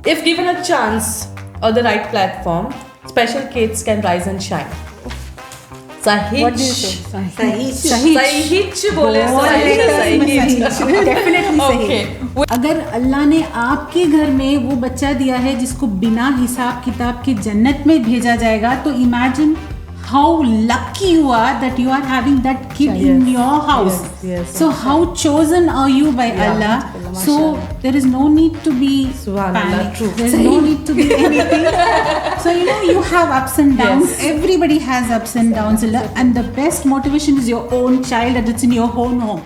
If given a chance or the right platform, special kids can rise and shine. Sahich. What do you say? Sahich बोले Sahich. Definitely Okay. सही. अगर अल्लाह ने आपके घर में वो बच्चा दिया है जिसको बिना हिसाब किताब के जन्नत में भेजा जाएगा, तो imagine how lucky you are that you are having that kid in your house. Yes, So how chosen are you by Allah? So there is no need to be Subhanallah, panic. true. There is no need to be anything. So you have ups and downs. Yes. Everybody has ups and downs, and the best motivation is your own child, and it's in your own home.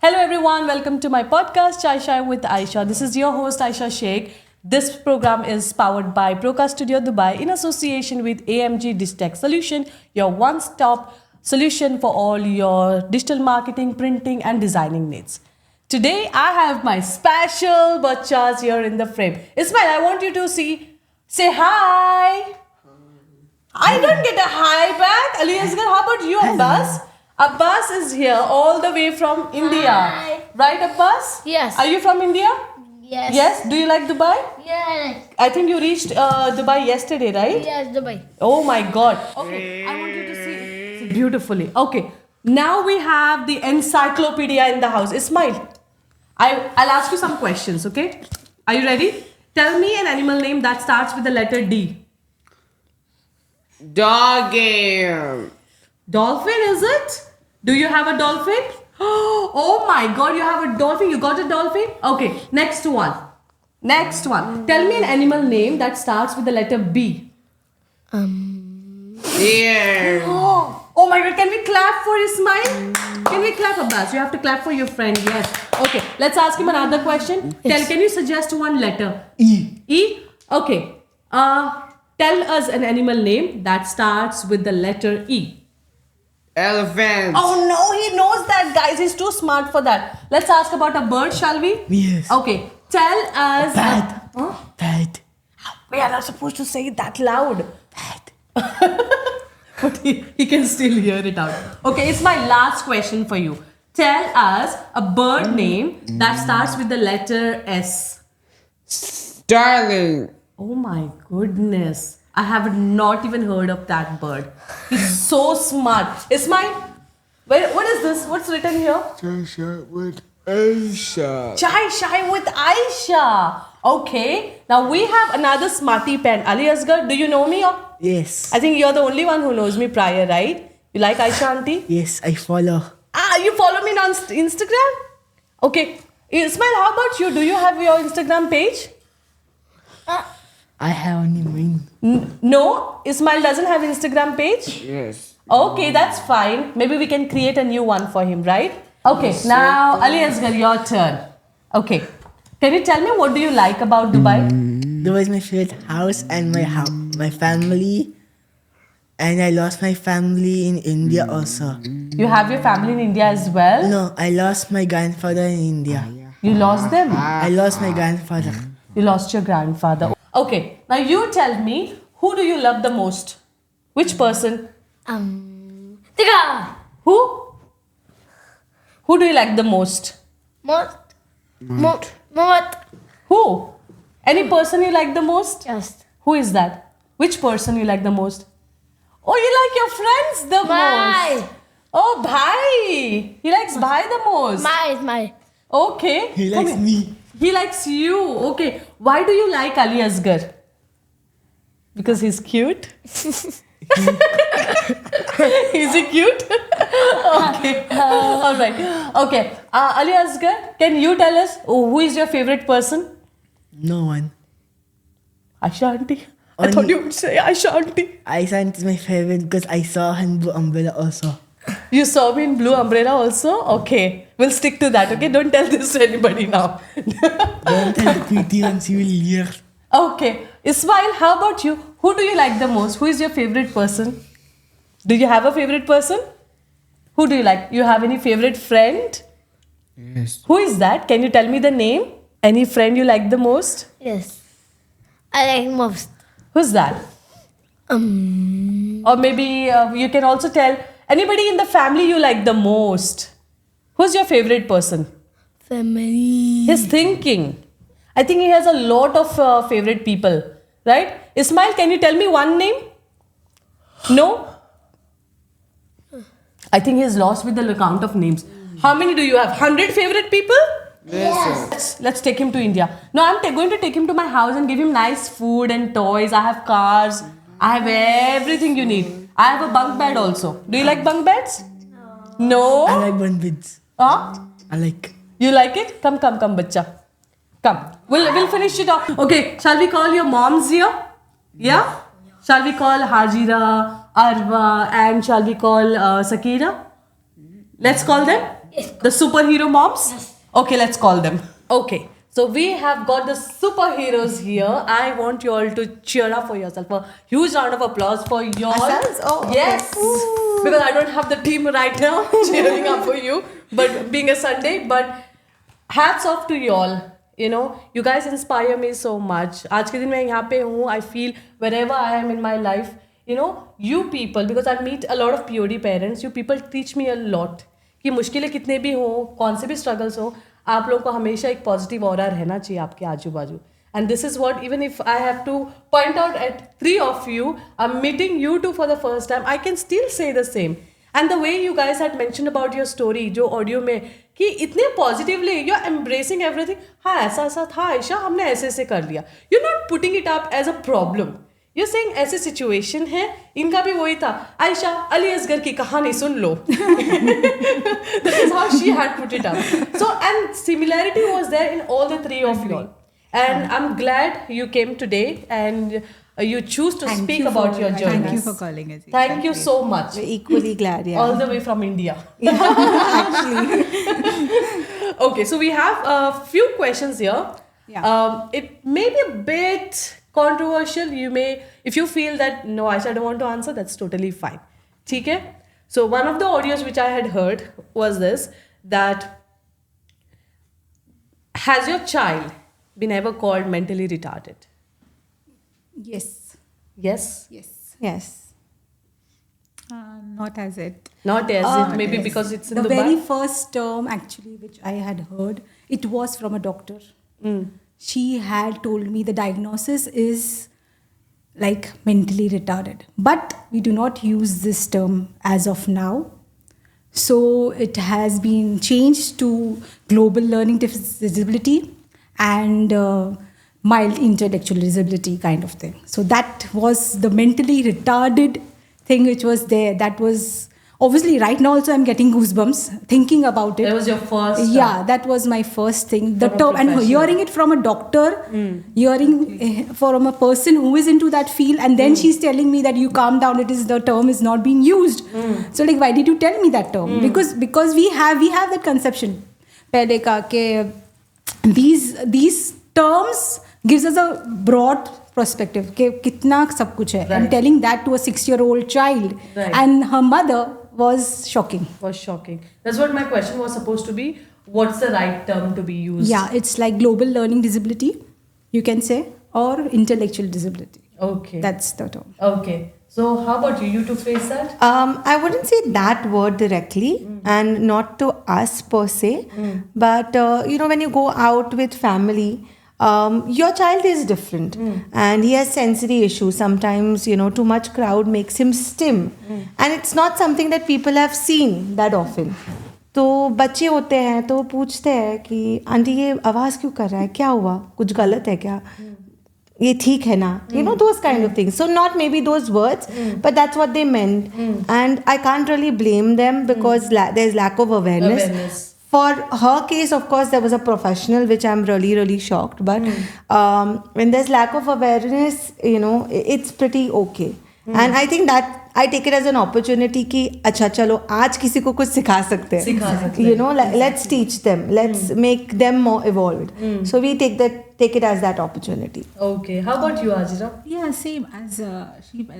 Hello everyone, welcome to my podcast Chai Shai with Aisha. This is your host Aisha Sheikh. This program is powered by Procast Studio Dubai in association with AMG Digitech Solution, your one-stop solution for all your digital marketing, printing and designing needs. Today I have my special bachas here in the frame. Ismail, I want you to say hi. I don't get a hi back. Ali Asghar, how about you, Abbas? Abbas is here all the way from India. Hi. Right, Abbas? Yes. Are you from India? Yes. Yes. Do you like Dubai? Yes. I think you reached Dubai yesterday, right? Yes, Dubai. Oh my God. Okay, I want you to see beautifully. Okay, now we have the encyclopedia in the house. Ismail, I'll ask you some questions, okay? Are you ready? Tell me an animal name that starts with the letter D. Doggy. Dolphin, is it? Do you have a dolphin? Oh my God, you have a dolphin. You got a dolphin? Okay, next one. Next one. Tell me an animal name that starts with the letter B. Deer. Oh my God, can we clap for Ismail? Can we clap, Abbas? You have to clap for your friend, yes. Okay, let's ask him another question. Can you suggest one letter? E. E? Okay. Tell us an animal name that starts with the letter E. Elephant. Oh no, he knows that, guys. He's too smart for that. Let's ask about a bird, shall we? Yes. Okay. Tell us. Bat. Huh? Bat. We are not supposed to say it that loud. Bat. But he can still hear it out. Okay, it's my last question for you. Tell us a bird name that starts with the letter S. Starling. Oh my goodness. I have not even heard of that bird. He's so smart. Ismail, what is this? What's written here? Chai with Aisha. Chai Shai with Aisha. Okay. Now we have another smarty pen. Ali Asghar, do you know me? Or? Yes. I think you're the only one who knows me prior, right? You like Aisha auntie? Yes, I follow. You follow me on Instagram? Okay. Ismail, how about you? Do you have your Instagram page? I have only mine. No, Ismail doesn't have Instagram page? Yes. Okay, that's fine. Maybe we can create a new one for him, right? Okay, now Ali Asghar, your turn. Okay. Can you tell me what do you like about Dubai? Dubai is my favorite house and my family. And I lost my family in India also. You have your family in India as well? No, I lost my grandfather in India. You lost them? I lost my grandfather. You lost your grandfather. Okay, now you tell me, who do you love the most? Which person? Tiga. Who? Who do you like the most? Momat. Who? Any person you like the most? Yes. Who is that? Which person you like the most? Oh, you like your friends the Bhai. most. Oh, Bhai. He likes Bhai the most. My. Okay. He likes Come me. here. He likes you. Okay. Why do you like Ali Asghar? Because he's cute? Is he cute? Okay. All right. Okay. Ali Asghar, can you tell us who is your favorite person? No one. Aisha auntie. I thought you would say Aisha auntie. Aisha is my favorite because I saw her in Blue Umbrella also. You saw me in Blue Umbrella also? Okay. We'll stick to that, okay? Don't tell this to anybody now. Don't tell the pretty ones, you will hear. Okay. Ismail, how about you? Who do you like the most? Who is your favorite person? Do you have a favorite person? Who do you like? You have any favorite friend? Yes. Who is that? Can you tell me the name? Any friend you like the most? Yes. I like most. Who's that? Or maybe you can also tell anybody in the family you like the most. Who's your favorite person? Family. He's thinking. I think he has a lot of favorite people, right? Ismail, can you tell me one name? No? I think he's lost with the count of names. How many do you have? 100 favorite people? Yes. Let's take him to India. No, I'm going to take him to my house and give him nice food and toys. I have cars. I have everything you need. I have a bunk bed also. Do you like bunk beds? No? I like bunk beds. Huh? I like. You like it? Come, bacha. Come. We'll finish it off. Okay, shall we call your moms here? Yeah? Shall we call Hajira, Arwa, and shall we call Sakira? Let's call them? The superhero moms? Okay, let's call them. Okay, so we have got the superheroes here. I want you all to cheer up for yourself. A huge round of applause for your... Ourselves? Oh, okay. Yes! Because I don't have the team right now cheering up for you. But being a Sunday, but hats off to you all. You know, you guys inspire me so much. आज के दिन मैं यहाँ पे हूँ. I feel wherever I am in my life, you know, you people, because I meet a lot of POD parents, you people teach me a lot. कि मुश्किलें कितने भी हों, कौन से भी struggles हों, आप लोगों को हमेशा एक positive aura रहना चाहिए आपके आजू बाजू. And this is what, even if I have to point out at 3 of you, I'm meeting you two for the first time, I can still say the same. And the way you guys had mentioned about your story, जो audio में कि इतने positively you are embracing everything, हाँ ऐसा ऐसा था आयशा, हमने ऐसे ऐसे कर लिया. You not putting it up as a problem. You saying ऐसे सिचुएशन है, इनका भी वही था. आयशा, अली असगर की कहानी सुन लो. That is how she had put it up. So, and similarity was there in all the 3 of you all. And I'm glad you came today and you choose to speak about your journey. Thank you for calling us. Thank you so much. We're equally glad, yeah. All the way from India. Actually. Okay, so we have a few questions here. Yeah. It may be a bit controversial. You may, if you feel that, no, Aisha, I don't want to answer, that's totally fine. Okay? So one of the audios which I had heard was this, that has your child been ever called mentally retarded? Yes. Yes? Yes. Yes. Not as it. Not as it, maybe Yes. because it's in the Dubai. very first term actually which I had heard, it was from a doctor. She had told me the diagnosis is like mentally retarded, but we do not use this term as of now. So it has been changed to global learning disability and mild intellectual disability kind of thing. So that was the mentally retarded thing which was there. That was obviously right now also I'm getting goosebumps thinking about it. That was your first. Yeah, that was my first thing. The From a term, and professional. hearing it from a doctor, hearing from a person who is into that field, and then she's telling me that you calm down. It is the term is not being used. So like, why did you tell me that term? Because we have that conception. पहले का के these terms gives us a broad perspective कि कितना सब कुछ है. And telling that to a 6-year-old child and her mother was shocking. Was shocking. That's what my question was supposed to be. What's the right term to be used? Yeah, it's like global learning disability, you can say, or intellectual disability. Okay. That's the term. Okay. So how about you? You to face that? I wouldn't say that word directly and not to us per se, but when you go out with family, your child is different and he has sensory issues. Sometimes, too much crowd makes him stim and it's not something that people have seen that often. तो बच्चे होते हैं तो पूछते हैं कि aunty ये आवाज़ क्यों कर रहा है, क्या हुआ, कुछ गलत है क्या, ये ठीक है ना, those kind of things. So not maybe those words, but that's what they meant. And I can't really blame them because there's lack of awareness. For her case, of course, there was a professional, which I'm really, really shocked. But when there's lack of awareness, it's pretty okay. And I think that I take it as an opportunity कि अच्छा चलो आज किसी को कुछ सिखा सकते हैं. Let's teach them. Let's make them more evolved. So we take it as that opportunity. Okay. How about you, Ajira? Yeah, same as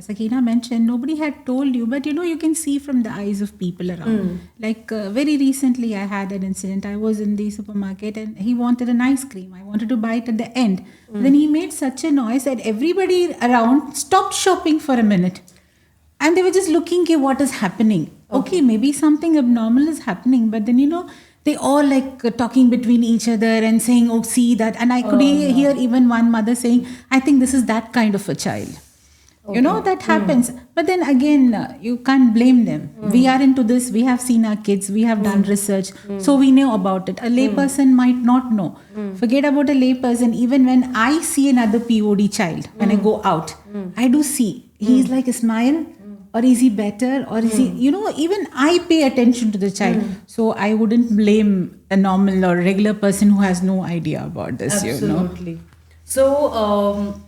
Sakina mentioned, nobody had told you, but you can see from the eyes of people around. Like very recently I had an incident. I was in the supermarket and he wanted an ice cream. I wanted to buy it at the end. Then he made such a noise that everybody around stopped shopping for a minute. And they were just looking at what is happening. Okay, maybe something abnormal is happening, but then they all like talking between each other and saying, oh, see that. And I could hear even one mother saying, I think this is that kind of a child. You know, that happens. But then again, you can't blame them. We are into this. We have seen our kids. We have done research. So we know about it. A layperson might not know. Forget about a layperson. Even when I see another POD child, when I go out, I do see. He's like Ismail. Or is he better? Or is he, you know, even I pay attention to the child. So I wouldn't blame a normal or regular person who has no idea about this, you know. Absolutely. So,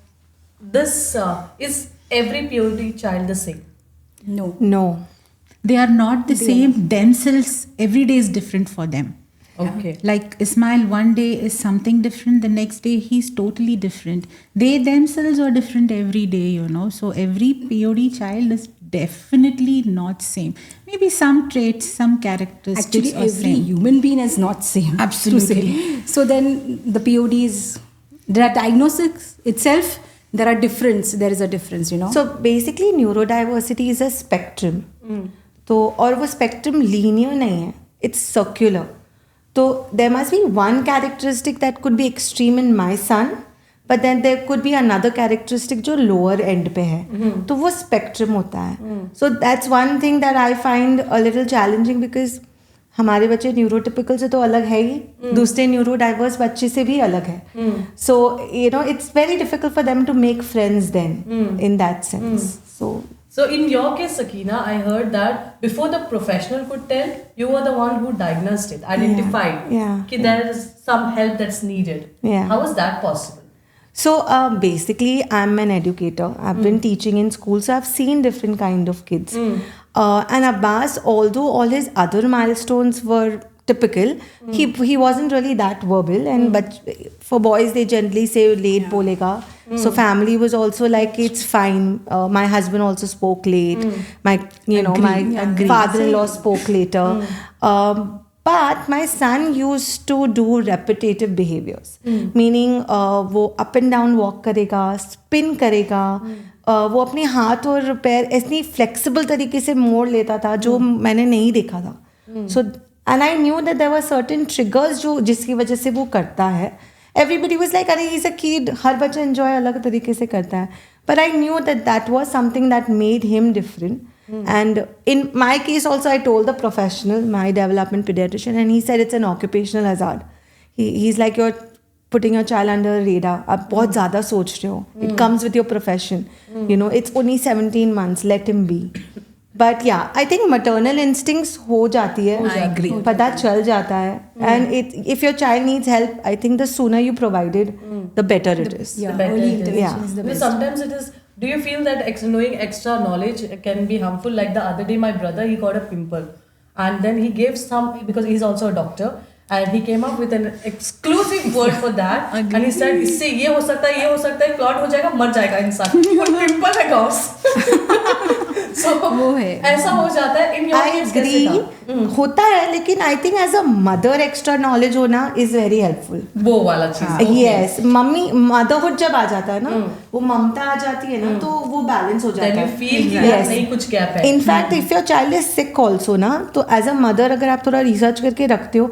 this is every POD child the same? No. They are not the same. Themselves, every day is different for them. Okay. Like Ismail, one day is something different, the next day he's totally different. They themselves are different every day, you know. So every POD child is definitely not same. Maybe some traits, some characteristics Actually, are every same. human being is not same. Absolutely. to say. So then the PODs, there are diagnostics itself, there are difference. There is a difference, you know. So basically neurodiversity is a spectrum. तो और वो spectrum linear नहीं है. It's circular. So there must be one characteristic that could be extreme in my son, but then there could be another characteristic जो lower end पे है. तो वो spectrum होता है. So that's one thing that I find a little challenging because हमारे बच्चे neurotypical से तो अलग है ही, दूसरे न्यूरो डाइवर्स बच्चे से भी अलग है. So you know it's very difficult for them to make friends then in that sense. So in your case, Sakina, I heard that before the professional could tell, you were the one who diagnosed it, identified that there is some help that's needed. Yeah. How is that possible? So basically, I'm an educator. I've been teaching in school, so I've seen different kind of kids. And Abbas, although all his other milestones were typical, he wasn't really that verbal. And but for boys, they generally say late bolega. So family was also like it's fine. My husband also spoke late. My father-in-law spoke later. But my son used to do repetitive behaviors, meaning वो up and down walk करेगा, spin करेगा, वो अपने हाथ और पैर ऐसी flexible तरीके से मोड़ लेता था जो मैंने नहीं देखा था. So and I knew that there were certain triggers जो जिसकी वजह से वो करता है. Everybody was like, अरे he's a kid, हर बच्चा enjoy अलग तरीके से करता है. But I knew that was something that made him different. And in my case also, I told the professional, my development pediatrician, and he said it's an occupational hazard. He's like, you're putting your child under radar. आप बहुत ज़्यादा सोच रहे हो. It comes with your profession. You know, it's only 17 months. Let him be. But yeah, I think maternal instincts हो जाती है. I agree. पता चल जाता है. And if your child needs help, I think the sooner you provide it, the better it is. Yeah, The better early it is. intervention is the Because best. sometimes it is. Do you feel that knowing extra knowledge can be harmful? Like the other day, my brother, he got a pimple, and then he gave some, because he's also a doctor, and he came up with an exclusive word for that. And he said, इससे ये हो सकता है, clot हो जाएगा, मर जाएगा इंसान. और pimple है गॉस. So वो है. ऐसा हो जाता है. In your I case कैसे agree. था? होता है, लेकिन I think as a mother extra knowledge होना is very helpful. वो वाला चीज. Yes, मम्मी motherhood जब आ जाता है ना, वो ममता आ जाती है ना, तो वो balance हो जाता Then है. you feel कि Yes. नहीं कुछ gap है. In fact, if your child is sick also ना, तो as a mother अगर आप थोड़ा research करके रखते हो,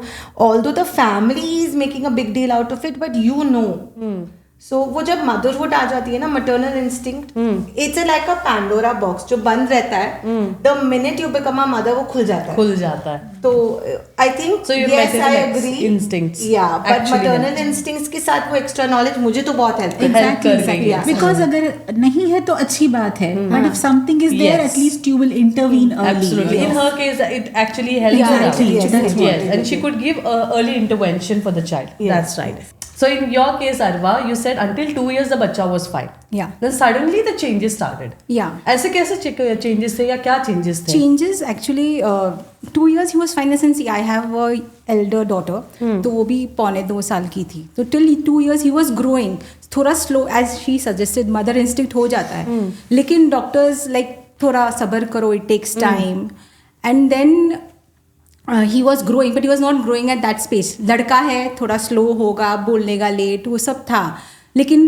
although the family is making a big deal out of it, but you know. So वो जब motherhood आ जाती है ना, maternal instinct, it's like a Pandora box जो बंद रहता है. The minute you become a mother, वो खुल जाता है. खुल जाता है. तो I think So your yes, I maternal agree. instincts Yeah, but actually maternal help. instincts के साथ वो extra knowledge मुझे तो बहुत help करता है. Help कर रही है. Because अगर नहीं है तो अच्छी बात है. But if something is there, Yes. at least you will intervene early. Absolutely. you In know. her case, it actually helped Exactly. her. Yes, that's what Yes, and she could give early intervention for the child. Yes. That's right. So in your case, Arwa, you said until 2 years the bacha was fine. Yeah. Then suddenly the changes started. Yeah. ऐसे कैसे changes थे या क्या changes थे? Changes actually 2 years he was fine since I have a elder daughter. तो वो भी 1.25 साल की थी. तो till 2 years he was growing. थोड़ा slow as she suggested, mother instinct हो जाता है. लेकिन doctors like थोड़ा सब्र करो, it takes time. And then he was growing, but he was not growing at that pace. लड़का है, थोड़ा slow होगा, बोलने का लेट, वो सब था. लेकिन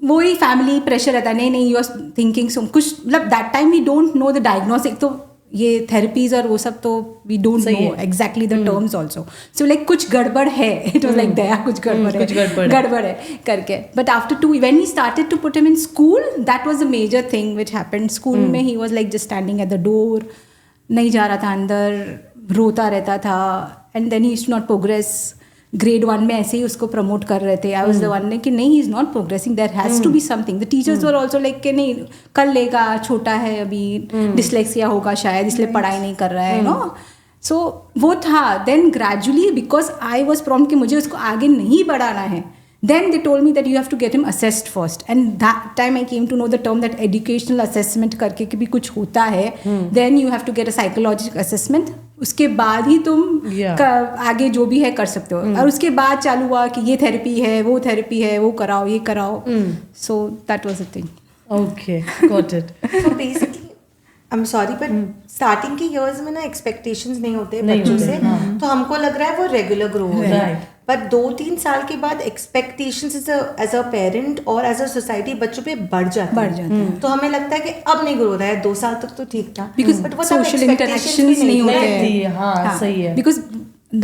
वही फैमिली प्रेशर रहता है, नहीं यू आर थिंकिंग सो कुछ, मतलब that time we don't know the diagnostic. तो ये थेरेपीज और वो सब तो वी डोंट सही नो है। Exactly the terms also. So like कुछ गड़बड़ है. इट वाज लाइक दया कुछ गड़बड़ है करके. But after 2 when he started to put him in school, that was a major thing which happened. School में he was like just standing at the door, नहीं जा रहा था अंदर, रोता रहता था. And then he used to not progress. Grade 1 में ऐसे ही उसको प्रमोट कर रहे थे. आई वाज द वन कि नहीं, he is not progressing, there has to be something. The teachers were also like कि नहीं कर लेगा, छोटा है अभी, डिसलेक्सिया होगा शायद इसलिए पढ़ाई नहीं कर रहा है, नो. सो वो था. Then gradually because I was prompt कि मुझे उसको आगे नहीं बढ़ाना है, then they told me that you have to get him assessed first, and that time I came to know the term that educational assessment करके कि भी कुछ होता है. Then you have to get a psychological assessment. उसके बाद ही तुम आगे जो भी है कर सकते हो. और उसके बाद चालू हुआ कि ये थेरेपी है, वो थेरेपी है, वो कराओ, ये कराओ. So that was the thing. Okay, got it. So basically, I'm sorry, but starting के years में ना expectations नहीं होते बच्चों से, तो हमको लग रहा है वो regular grow हो रहा है. पर 2-3 साल के बाद expectations as a parent और as a society बच्चों पे बढ़ जाते हैं. तो हमें लगता है कि अब नहीं ग्रो रहा है, 2 साल तक तो ठीक था. Because But वो तब social expectations interactions भी नहीं होते नहीं हैं. थी, हाँ, सही है. Because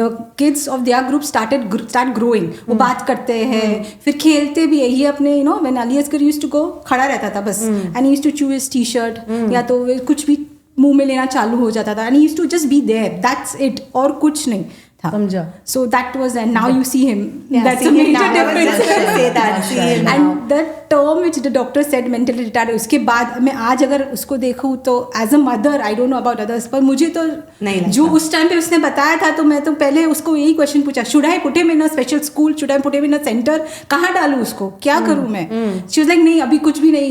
the kids of their group start growing. वो बात करते हैं, फिर खेलते भी है. ये अपने when Ali Asgar used to go, खड़ा रहता था बस, and he used to chew his t-shirt, या तो कुछ भी मुंह में लेना चालू हो जाता था, and he used to just be there. That's it. और कुछ नहीं था. समझा. So that was, and now you see him. Yeah, That's see a him major now. I was difference. just gonna say that. See him now. And the term which the doctor said mentally retarded, उसके बाद मैं आज अगर उसको देखूँ तो as a mother, I don't know about others, पर मुझे तो नहीं जो उस टाइम पे उसने बताया था तो मैं तो पहले उसको यही क्वेश्चन पूछा, should I put him in a special school, should I put him in a center, कहाँ डालूँ उसको, क्या करूँ मैं. She was like नहीं अभी कुछ भी नहीं,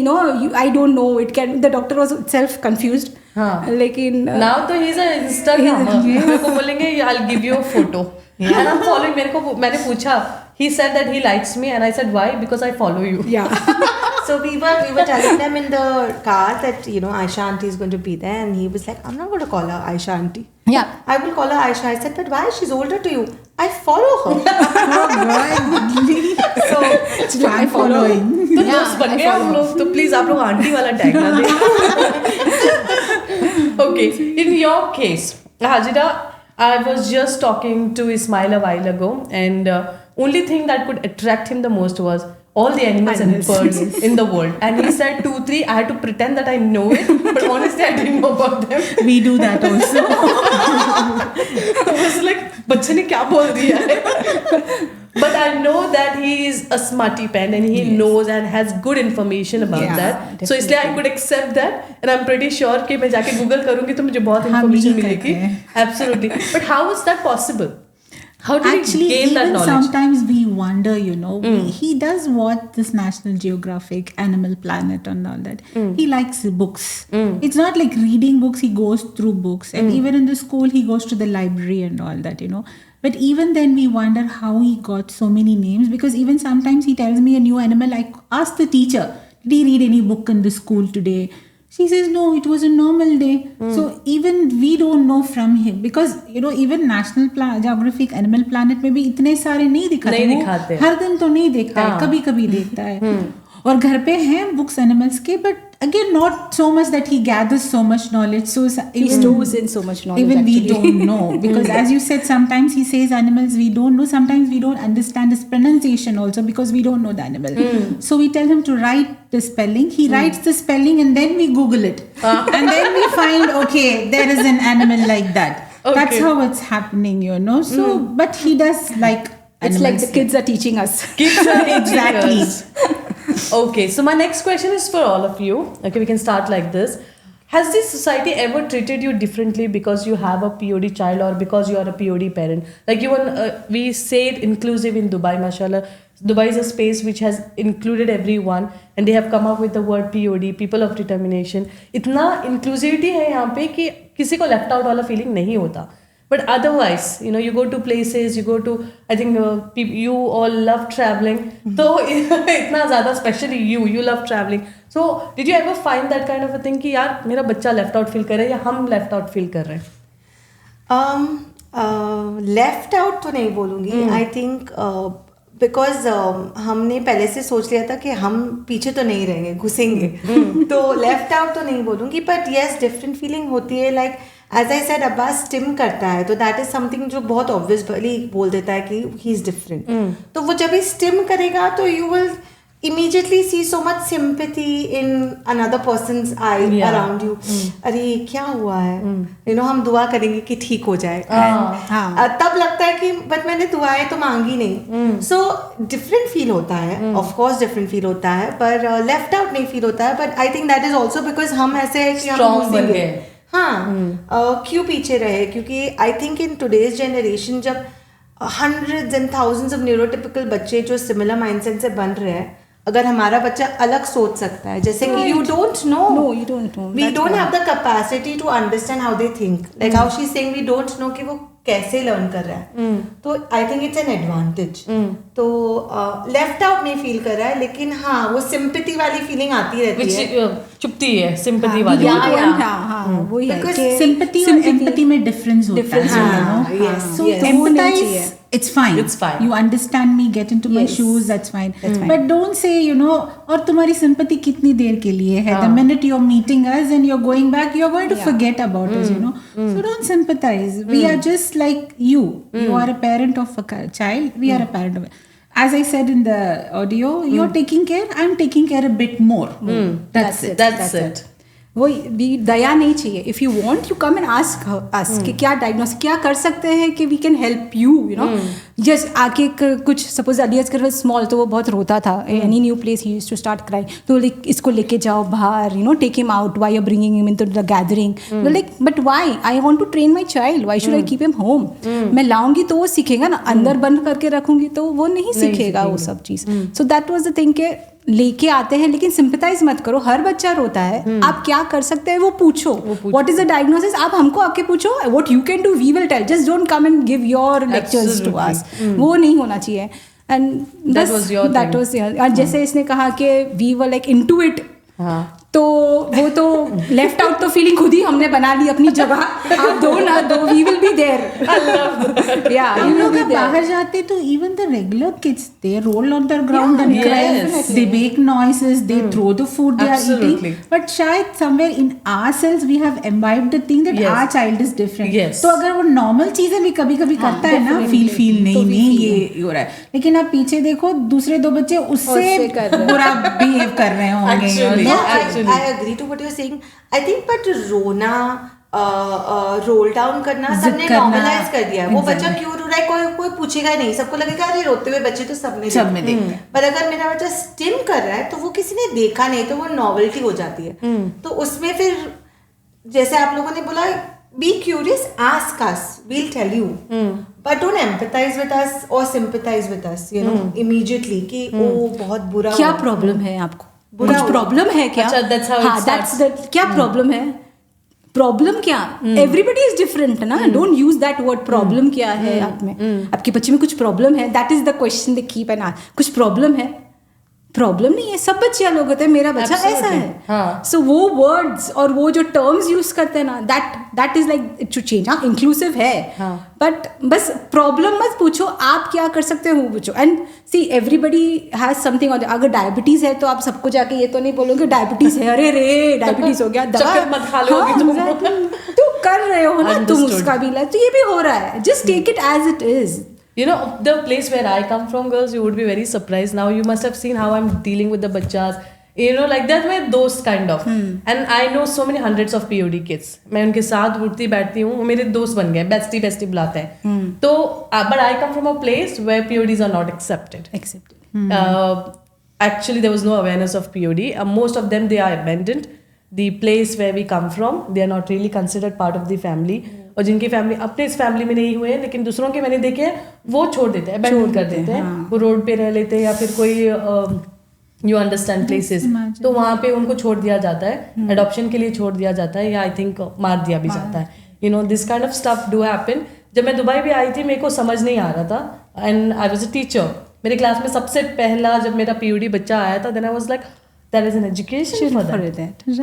I don't know, it can. The doctor was itself confused. लेकिन Now तो he's a Instagrammer. मेरे को बोलेंगे I'll give you a photo. And I'm following. मैंने पूछा. He said that he likes me, and I said why? Because I follow you. yeah. So we were telling them in the car that Aisha auntie is going to be there, and he was like, I'm not going to call her Aisha auntie. Yeah. I will call her Aisha. I said, but why? She's older to you. I follow her. So fan following. तो दोस्त बन गए हम लोग. तो please आप लोग aunty वाला टैग ना दें. Okay, in your case, Hajira, I was just talking to Ismail a while ago, and only thing that could attract him the most was all the animals and birds in the world. And he said 2-3. I had to pretend that I know it, but honestly, I didn't know about them. We do that also. I was like, बच्चे ने क्या बोल दिया है? But I know that he is a smarty pen, and he knows and has good information about that. So इसलिए I could accept that, and I'm pretty sure कि मैं जाके Google करूँगी तो मुझे बहुत information मिलेगी. Absolutely. But how is that possible? How did Actually, he gain that even knowledge? sometimes we wonder, he does watch this National Geographic, Animal Planet and all that. He likes books. It's not like reading books, he goes through books. And even in the school, he goes to the library and all that, But even then, we wonder how he got so many names, because even sometimes he tells me a new animal. I ask the teacher, did he read any book in the school today? She says, no, it was a normal day. So even we don't know from him, because even National Geographic, Animal Planet में भी इतने सारे नहीं दिखाते. हर दिन तो नहीं देखता है, कभी कभी देखता है. और घर पे हैं books animals के, but again not so much that he gathers so much knowledge. So He stores in so much knowledge. even we actually. don't know, because as you said, sometimes he says animals we don't know, sometimes we don't understand his pronunciation also, because we don't know the animal. So we tell him to write the spelling. He writes the spelling, and then we Google it, and then we find, okay, there is an animal like that. That's how it's happening, So but he does like It's animals. like the kids are teaching us. Kids are Exactly. Okay, so my next question is for all of you. Okay, we can start like this. Has this society ever treated you differently because you have a POD child, or because you are a POD parent? Like we say it inclusive in Dubai, mashallah. Dubai is a space which has included everyone, and they have come up with the word POD, people of determination. इतना inclusivity है यहाँ पे कि किसी को left out वाला feeling नहीं होता. But otherwise, you go to places, you go to, I think you all love traveling. So, itna zyada, especially you love traveling. So, did you ever find that kind of a thing कि यार मेरा बच्चा left out feel कर रहा है या हम left out feel कर रहे हैं? Left out तो नहीं बोलूँगी. I think बिकॉज हमने पहले से सोच लिया था कि हम पीछे तो नहीं रहेंगे, घुसेंगे. तो लेफ्ट आउट तो नहीं बोलूँगी, बट येस डिफरेंट फीलिंग होती है. Like as I said Abbas stim करता है, तो दैट इज समथिंग जो बहुत ऑब्वियसली बोल देता है कि ही इज डिफरेंट. तो वो जब ही स्टिम करेगा तो you will immediately see so much sympathy in another person's eye around you. अरे क्या हुआ है, you know, हम दुआ करेंगे कि ठीक हो जाए. तब लगता है कि बट मैंने दुआएं तो मांगी नहीं. So different feel होता है, of course different feel होता है, पर left out नहीं feel होता है. But I think that is also because हम ऐसे है कि हम घुसेंगे. हाँ, क्यों पीछे रहे, क्योंकि I think in today's generation जब hundreds and thousands of neurotypical बच्चे जो similar mindset से बन रहे हैं, अगर हमारा बच्चा अलग सोच सकता है, जैसे कि you don't know. No, you don't know. We don't have the capacity to understand how they think. Like how she's saying, we don't know कि वो कैसे लर्न कर रहा है. तो I think it's an advantage. तो लेफ्ट आउट नहीं feel कर रहा है, लेकिन हाँ वो सिंपैथी वाली फीलिंग आती रहती है, चुपती है सिंपैथी वाली. वही है Because कि sympathy और empathy में difference होता है, you know. yes, So yes. empathize, it's fine. It's fine. You understand me, get into my shoes, that's fine. But don't say, you know, और तुम्हारी sympathy कितनी देर के लिए है? The minute you're meeting us and you're going back, you're going to forget about us, you know. So don't sympathize. We are just like you. You are a parent of a child. We are a parent of. As I said in the audio, you're taking care. I'm taking care a bit more. That's it. That's it. वही भी दया नहीं चाहिए. If you want you come and ask us कि क्या diagnose क्या कर सकते हैं कि we can help you, you know. Just आके कुछ सपोज अलियस कर स्मॉल, तो वो बहुत रोता था. Any new place he used to start crying. तो लाइक इसको लेके जाओ बाहर, you know, take him out. Why you bringing him into the gathering? Like but why? I want to train my child. Why should I keep him home? मैं लाऊंगी तो वो सीखेगा ना, अंदर बंद करके रखूंगी तो वो नहीं सीखेगा वो सब चीज़. So that was the thing के लेके आते हैं, लेकिन सिंपैथाइज मत करो. हर बच्चा रोता है, आप क्या कर सकते हैं वो पूछो. व्हाट इज द डायग्नोसिस, आप हमको आके पूछो. What you can do we will tell. Just don't come and give your lectures to us. वो नहीं होना चाहिए. एंड दैट वाज जैसे इसने कहा कि we were like into it, तो वो तो लेफ्ट आउट तो फीलिंग खुद ही हमने बना ली अपनी जगह. आप दो ना दो, वी विल बी देयर. या हम लोग बाहर जाते तो even the regular kids, they roll on the ground and cry. They make noises, they throw the food they are eating. But शायद somewhere in ourselves we have imbibed the thing that our child is different. तो अगर वो normal चीजें भी कभी कभी करता है ना, feel नहीं ये हो रहा है, लेकिन आप पीछे देखो दूसरे दो बच्चे उससे बुरा behave कर रहे होंगे. I agree to what you're saying. I think but रोना, रोल डाउन करना सबने नॉर्मलाइज कर दिया है. वो बच्चा क्यों रो रहा है कोई पूछेगा नहीं. सबको लगेगा अरे रोते हुए बच्चे तो सब में देखते हैं. पर अगर मेरा बच्चा स्टिम कर रहा है तो वो किसी ने देखा नहीं, तो वो नॉवेल्टी हो जाती है. तो उसमें फिर जैसे आप लोगों ने बोला, be curious, ask us, we'll tell you. But don't empathize with us or sympathize with us, you know, immediately कि ओ बहुत बुरा. क्या प्रॉब्लम है आपको? कुछ प्रॉब्लम है क्या? अच्छा, that's how it starts. क्या प्रॉब्लम है? प्रॉब्लम क्या? एवरीबडी इज डिफरेंट ना. Don't use that word. Problem क्या है आप में? आपके बच्चे में कुछ प्रॉब्लम है? That is the question they keep and ask. कुछ प्रॉब्लम है? प्रॉब्लम नहीं है. सब बच्चे अलग होते हैं. मेरा बच्चा ऐसा है. सो वो वर्ड्स और वो जो टर्म्स यूज करते हैं ना, that is like it should change. हाँ, इंक्लूसिव है, बट बस प्रॉब्लम मत पूछो, आप क्या कर सकते हो वो पूछो. And see everybody has something. अगर डायबिटीज है तो आप सबको जाके ये तो नहीं बोलोगे डायबिटीज है, अरे रे डायबिटीज हो गया, दवा मत खा लो. तो कर रहे हो ना तुम उसका भी इलाज. तो ये भी हो रहा है. Just take it as it is. You know, the place where I come from, girls, you would be very surprised. Now you must have seen how I'm dealing with the bachas. You know, like that, my dost kind of. And I know so many hundreds of POD kids. मैं उनके साथ उठती बैठती हूँ, वो मेरे दोस्त बन गए, bestie बुलाते हैं. तो but I come from a place where PODs are not accepted. Actually, there was no awareness of POD. Most of them, they are abandoned. The place where we come from, they are not really considered part of the family. और जिनकी family अपने इस family में नहीं हुए हैं, लेकिन दूसरों के मैंने देखे हैं, वो छोड़ देते हैं, अबैंडन कर देते हैं. वो रोड पे रह लेते हैं या फिर कोई यू अंडरस्टैंड प्लेसेस, तो वहाँ पे उनको छोड़ दिया जाता है, एडॉप्शन के लिए छोड़ दिया जाता है, या आई थिंक मार दिया भी जाता है. You know, this kind of stuff do happen. जब मैं दुबई भी आई थी, मेरे को समझ नहीं आ रहा था. And I was a teacher. मेरे क्लास में सबसे पहला जब मेरा POD बच्चा आया था, then I was like there is an education for that.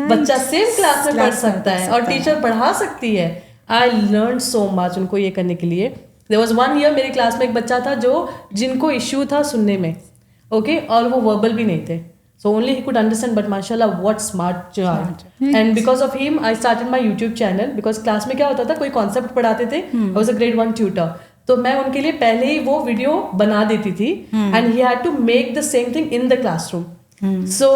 बच्चा सेम क्लास में पढ़ सकता है और टीचर पढ़ा सकती है. I learned so much उनको ये करने के लिए. There was one year मेरी क्लास में एक बच्चा था जो जिनको इश्यू था सुनने में, ओके, और वो वर्बल भी नहीं थे. So only he could understand, but mashallah, what smart child. And because of him, I started my YouTube channel. Because class में क्या होता था, कोई concept पढ़ाते थे. I was a grade 1 tutor. तो मैं उनके लिए पहले ही वो वीडियो बना देती थी. And he had to make the same thing in the classroom. So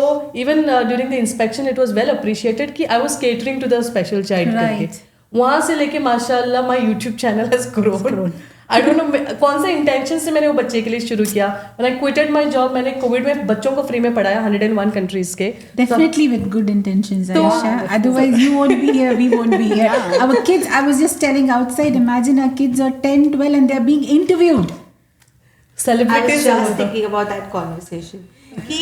even during the inspection, it was well appreciated कि I was catering to the special child करके. वहाँ से लेके माशाल्लाह my YouTube channel has grown. I don't know कौन से intention से मैंने वो बच्चे के लिए शुरू किया. When I quitted my job, मैंने कोविड में बच्चों को फ्री में पढ़ाया 101 countries के. Definitely with good intentions, Aisha. Otherwise, you won't be here, we won't be here. Our kids, I was just telling outside, imagine our kids are 10, 12 and they're being interviewed. I was Celebrities just thinking about that conversation कि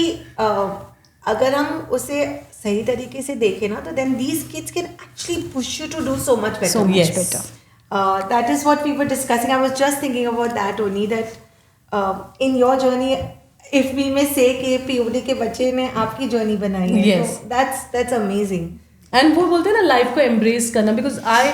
अगर हम उसे सही तरीके से देखें ना तो then these kids can actually push you to do so much better. So much better. That is what we were discussing. I was just thinking about that only, that in your journey, if we may say कि POD के बच्चे ने आपकी journey बनाई है, Yes. so that's amazing. And वो बोलते हैं ना लाइफ को एम्ब्रेस करना. Because I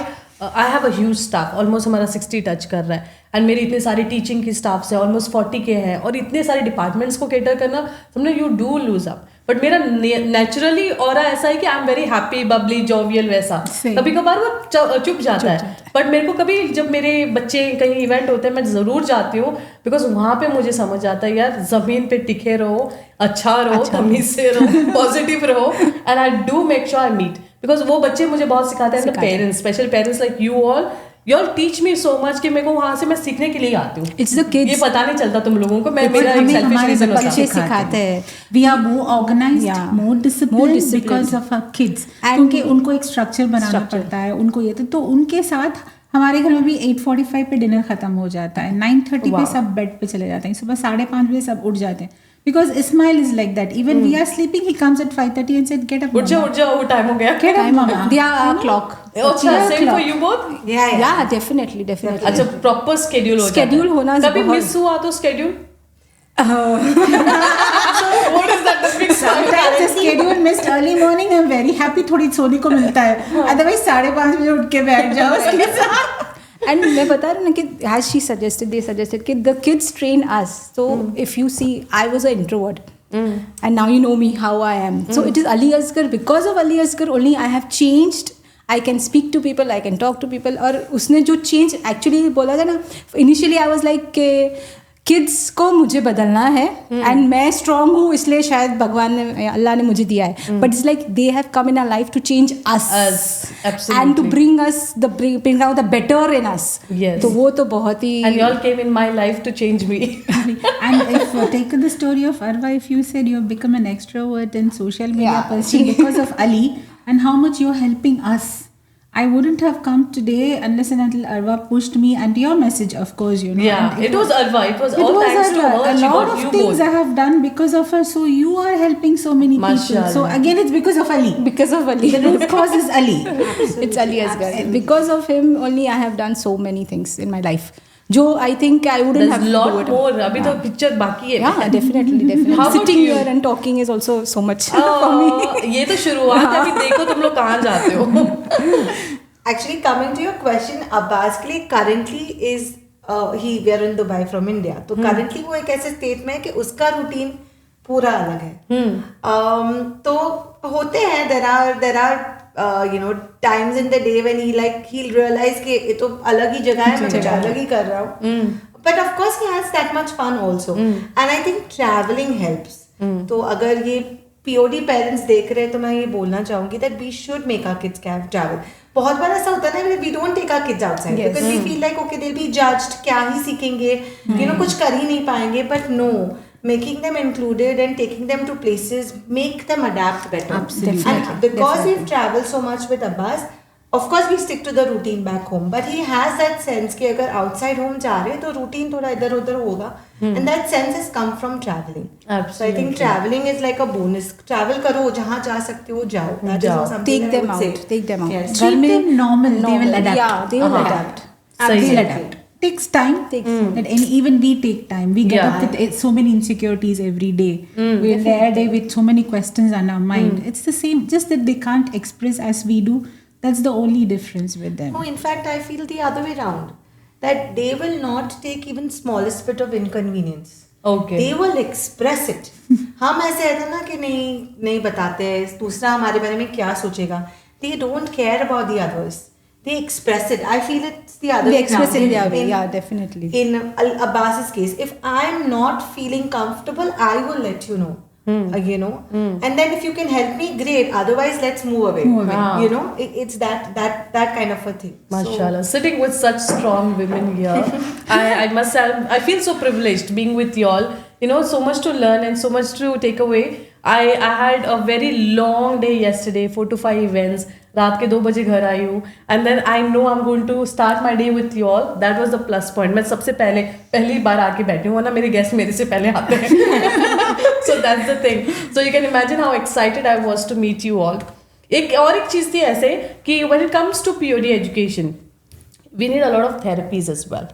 have a huge staff, almost हमारा 60 टच कर रहा है. एंड मेरी इतने सारी टीचिंग की स्टाफ्स है, ऑलमोस्ट 40 के हैं, और इतने सारे डिपार्टमेंट्स को कैटर करना, समझो you do loose up. But मेरा नेचुरली और ऐसा है कि I am very happy, bubbly, jovial वैसा. Same. कभी कभार वो चुप जाता है. बट मेरे को कभी जब मेरे बच्चे कहीं इवेंट होते हैं मैं ज़रूर जाती हूँ. बिकॉज वहाँ पे मुझे समझ आता है यार ज़मीन पे टिके रहो, अच्छा रहो, तमीज से रहो, पॉजिटिव रहो. And I do make sure I meet. Because वो बच्चे मुझे बहुत सिखाते हैं. Parents, special parents like you all teach me so much कि मेरे को वहाँ से मैं सीखने के लिए आती हूँ. It's the kids. ये पता नहीं चलता तुम लोगों को. मैं But मेरा एक हमें selfish हमारे reason होता बच्चे है. सिखाते हैं. We are more organized, Yeah. more disciplined disciplined. because of our kids. And क्योंकि उनको एक स्ट्रक्चर बनाना पड़ता है, उनको ये तो उनके साथ हमारे घर में भी 8:45 पे डिनर खत्म हो जाता है. 9:30 पे सब बेड पे चले जाते हैं. सुबह 5:30 बजे सब उठ जाते हैं. Because Ismail is like that. Even we are sleeping, he comes at 5:30 and said, "Get up, उठ जाओ, टाइम हो गया. Get up, mama." They are our clock. अच्छा, same for you both. Yeah. Definitely. अच्छा, प्रॉपर स्केड्यूल हो जाता है. Schedule होना कभी बहुत- मिस हुआ तो schedule. What is that? The big Sometimes the schedule missed early morning. I'm very happy. थोड़ी सोने को मिलता है. Otherwise 5:30 बजे उठ के बैठ जाओ उसके साथ. And मैं बता रही हूँ ना कि as she suggested, they suggested कि the kids train us. So if you see, I was an introvert. And now you know me how I am. So it is Ali Asgar. Because of Ali Asgar only I have changed. I can speak to people, I can talk to people. और उसने जो change actually बोला था ना, initially I was like कि kids को मुझे बदलना है and मैं strong हूँ इसलिए शायद भगवान ने, अल्लाह ने मुझे दिया है. But it's like they have come in our life to change us. Absolutely. And to bring us bring out the better in us. Yes. तो वो तो बहुत ही And you all came in my life to change me. And if take the story of Arwa, if you said you have become an extrovert and social media Yeah. person because of Ali and how much you're helping us, I wouldn't have come today unless and until Arwa pushed me and your message, of course, you know. Yeah, And it was Arwa. It was it all was thanks to Arwa. her. A She lot got of you things both. I have done because of her. So you are helping so many people. Mashallah. So again, it's because of Ali. because of Ali. The root cause is Ali. It's Ali Asgar. Because of him only I have done so many things in my life. जो I think I wouldn't There's have a to lot do it. more. अभी तो picture बाकी है. Yeah, definitely. How about Sitting you? here and talking is also so much for me. ये तो शुरुआत है. अभी देखो तुम लोग कहाँ जाते हो. Actually, coming to your question, Abbas के लिए currently is we are in Dubai from India. तो currently वो एक ऐसे state में है कि उसका routine पूरा अलग है. तो होते हैं there are you know times in the day when he'll realize कि ये तो अलग ही जगह है, मैं कुछ अलग ही कर रहा हूँ. But of course he has that much fun also. And I think traveling helps. तो अगर ये POD पेरेंट्स देख रहे हैं तो मैं ये बोलना चाहूंगी that we should make our kids travel. बहुत बार ऐसा होता है ना, we don't take our kids outside because we feel like okay they'll be judged, क्या ही सीखेंगे, you know, कुछ कर ही नहीं पाएंगे. But no, making them included and taking them to places make them adapt better. Absolutely. And because we've traveled so much with Abbas, of course we stick to the routine back home, but he has that sense कि अगर outside home जा रहे हैं तो routine थोड़ा इधर उधर होगा. And that sense has come from traveling. Absolutely. So I think traveling is like a bonus. Travel करो, जहाँ जा सकते हो जाओ. That is not something Take that I them would out. say. Take them out. Yes. Treat them normal. They will adapt. Yeah, they will adapt. They'll adapt. Takes time. And even we take time. We get Yeah. up with so many insecurities every day. We're there with so many questions on our mind. It's the same, just that they can't express as we do. That's the only difference with them. No, in fact, I feel the other way around. That they will not take even smallest bit of inconvenience. Okay. They will express it. हम ऐसे रहते हैं ना कि नहीं बताते हैं दूसरा हमारे बारे में क्या सोचेगा. They don't care about the others. They express it. I feel it's the other They way express it around. in their way. Yeah, definitely. In Abbas's case, if I'm not feeling comfortable, I will let you know. You know, and then if you can help me, great. Otherwise, let's move away. You know, it's that kind of a thing. Mashallah, sitting with such strong women here, I must say, I feel so privileged being with y'all. You know, so much to learn and so much to take away. I had a very long day yesterday, 4 to 5 events. रात के 2 बजे घर आई हूँ and then I know I'm going to start my day with you all. That was the plus point. मैं सबसे पहली बार आके बैठी हूँ, वरना मेरे गेस्ट मेरे से पहले आते हैं. So that's the thing. So you can imagine how excited I was to meet you all. एक चीज़ थी ऐसे कि when it comes to POD education, we need a lot of therapies as well.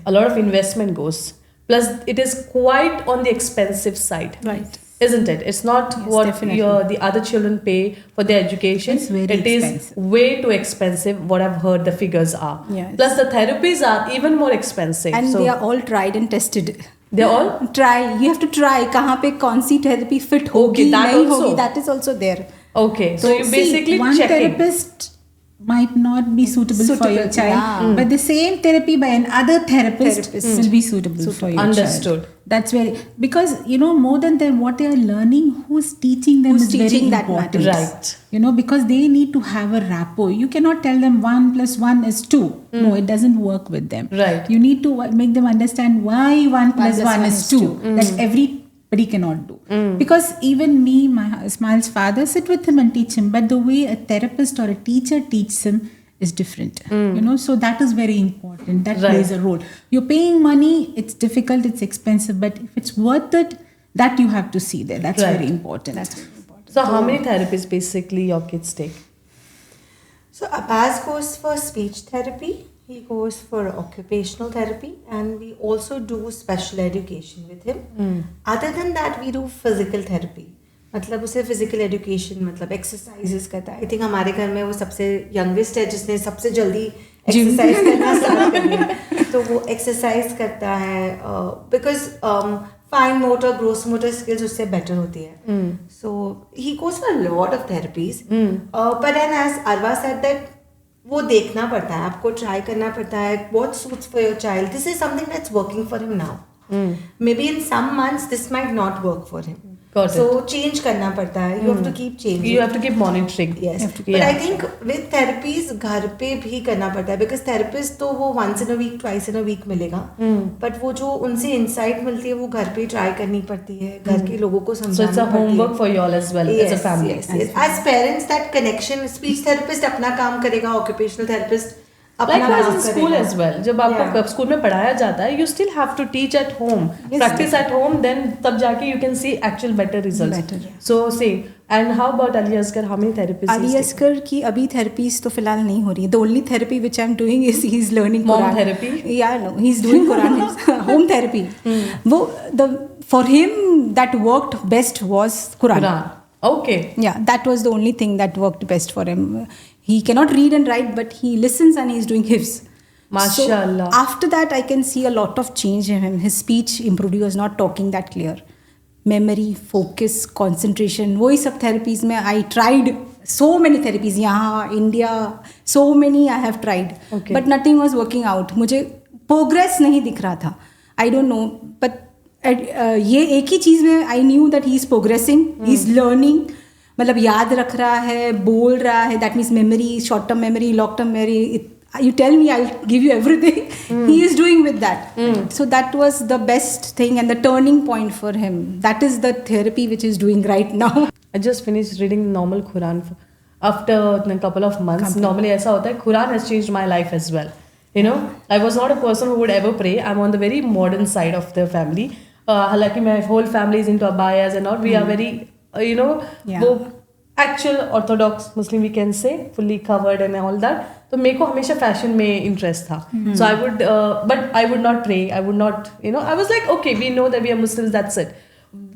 A lot of investment goes. Plus, it is quite on the expensive side. Right. Isn't it? It's not what definitely. the other children pay for their education. It's very It is expensive. way too expensive, what I've heard the figures are. Yes. Plus, the therapies are even more expensive. And so they are all tried and tested. they're all? Try. You have to try. कहाँ पे कौन सी therapy fit होगी, that नहीं also. होगी. That is also there. Okay. So, you're See, basically one checking. therapist might not be suitable for your Suitable, child, yeah. but the same therapy by another therapist will be suitable for your Understood. child. That's very, because you know, more than what they are learning, who's teaching them Who's is very teaching that important. Right. You know, because they need to have a rapport. You cannot tell them 1 + 1 is 2. No, it doesn't work with them. Right. You need to make them understand why 1 + 1 is 2. That everybody cannot do. Because even me, Ismail's father, sit with him and teach him. But the way a therapist or a teacher teaches him is different. You know, so that is very important. That Right. plays a role. You're paying money, it's difficult, it's expensive, but if it's worth it, that you have to see there. That's Right. very important. So, how many therapies basically your kids take? So Abbas goes for speech therapy, he goes for occupational therapy, and we also do special education with him. Other than that, we do physical therapy. मतलब उसे physical education मतलब exercises करता है. I think हमारे घर में वो सबसे यंगेस्ट है जिसने सबसे जल्दी एक्सरसाइज करना स्टार्ट कर दिया. तो वो एक्सरसाइज करता है because fine motor gross motor skills उससे बेटर होती है. So he goes for lot of therapies. But and as Arwa said that वो देखना पड़ता है, आपको ट्राई करना पड़ता है what suits for your child. This is something that's working for him now. Maybe in some months this might not work for him. Got So change करना पड़ता है. You have to keep changing. You have to keep monitoring. Yes. But Yeah. I think with therapies घर पे भी करना पड़ता है because therapist तो वो once in a week, twice in a week मिलेगा. But वो जो उनसे insight मिलती है वो घर पे try करनी पड़ती है. घर के लोगों को So, समझाना it's a पड़ती है. homework for you all as well as a family. Yes. As parents, that connection, speech therapist अपना काम करेगा, occupational therapist अपना Likewise काम in school करेगा. as well. जब आपको स्कूल में पढ़ाया जाता है, you still have to teach at home, practice at home. Then तब जाके you can see actual better results. So same. And how about Ali Asghar? How many therapists? Ali Asghar की अभी therapies तो फिलहाल नहीं हो रही है. The only therapy which I'm doing is he's learning Mom Quran. therapy? Yeah, no, he's doing Quran. Home therapy. वो for him that worked best was Quran. Quran. Okay. Yeah, that was the only thing that worked best for him. He cannot read and write, but he listens and he's doing hifz. Mashallah. So after that, I can see a lot of change in him. His speech improved. He was not talking that clear. Memory, focus, concentration. वही सब therapies में I tried so many therapies. यहाँ India, so many I have tried. Okay. But nothing was working out. मुझे progress नहीं दिख रहा था. I don't know, but ये एक ही चीज़ में I knew that he is progressing. He is learning. मतलब याद रख रहा है, बोल रहा है. That means memory, short term memory, long term memory. You tell me, I'll give you everything. He is doing with that. So that was the best thing and the turning point for him. That is the therapy which is doing right now. I just finished reading normal Quran after a couple of months. Normally ऐसा होता है. Quran has changed my life as well. You know, I was not a person who would ever pray. I'm on the very modern side of the family. हालांकि my whole family is into abayas and all. We are very, you know, वो actual orthodox Muslim we can say, fully covered and all that. तो मेरे को हमेशा fashion में interest था. So I would, but I would not pray. I would not, you know, I was like, okay, we know that we are Muslims, that's it.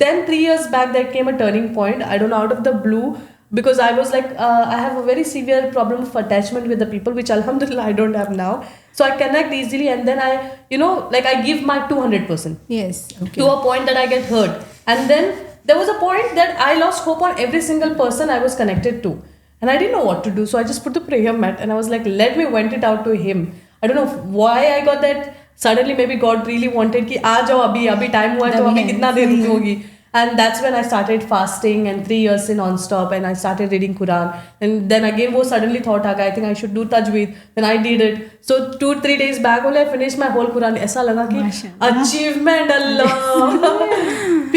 Then 3 years back, there came a turning point. I don't know, out of the blue, because I was like, I have a very severe problem of attachment with the people, which alhamdulillah I don't have now. So I connect easily, and then I, you know, like I give my 200% Yes. Okay. to a point that I get hurt. And then there was a point that I lost hope on every single person I was connected to. And I didn't know what to do. So I just put the prayer mat and I was like, let me vent it out to him. I don't know why I got that. Suddenly maybe God really wanted कि आ जाओ अभी time हुआ है तो अभी कितना देर रुकी होगी. And that's when I started fasting and 3 years in non-stop, and I started reading Quran. And then again वो suddenly thought आ गया, I think I should do tajweed. Then I did it. So 2-3 days back only I finished my whole Quran. ऐसा लगा कि achievement Allah.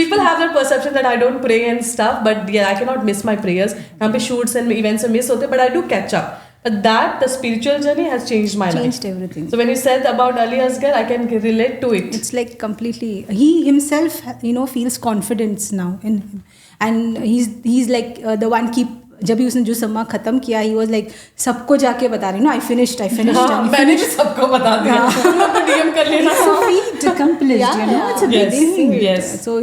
People have that perception that I don't pray and stuff, but yeah, I cannot miss my prayers. यहाँ पे shoots and events से miss होते, but I do catch up. But that, the spiritual journey has changed my life. Changed everything. So when you said about Ali Asgar, I can relate to it. It's like completely, he himself, you know, feels confidence now in him, and he's like the one keep. जब भी उसने जो सम्मा खत्म किया, he was like सबको जाके बता रही, no, I finished. मैंने भी सबको बता दिया. DM कर लेना. So he accomplished, you know, it's a big thing. Yes. So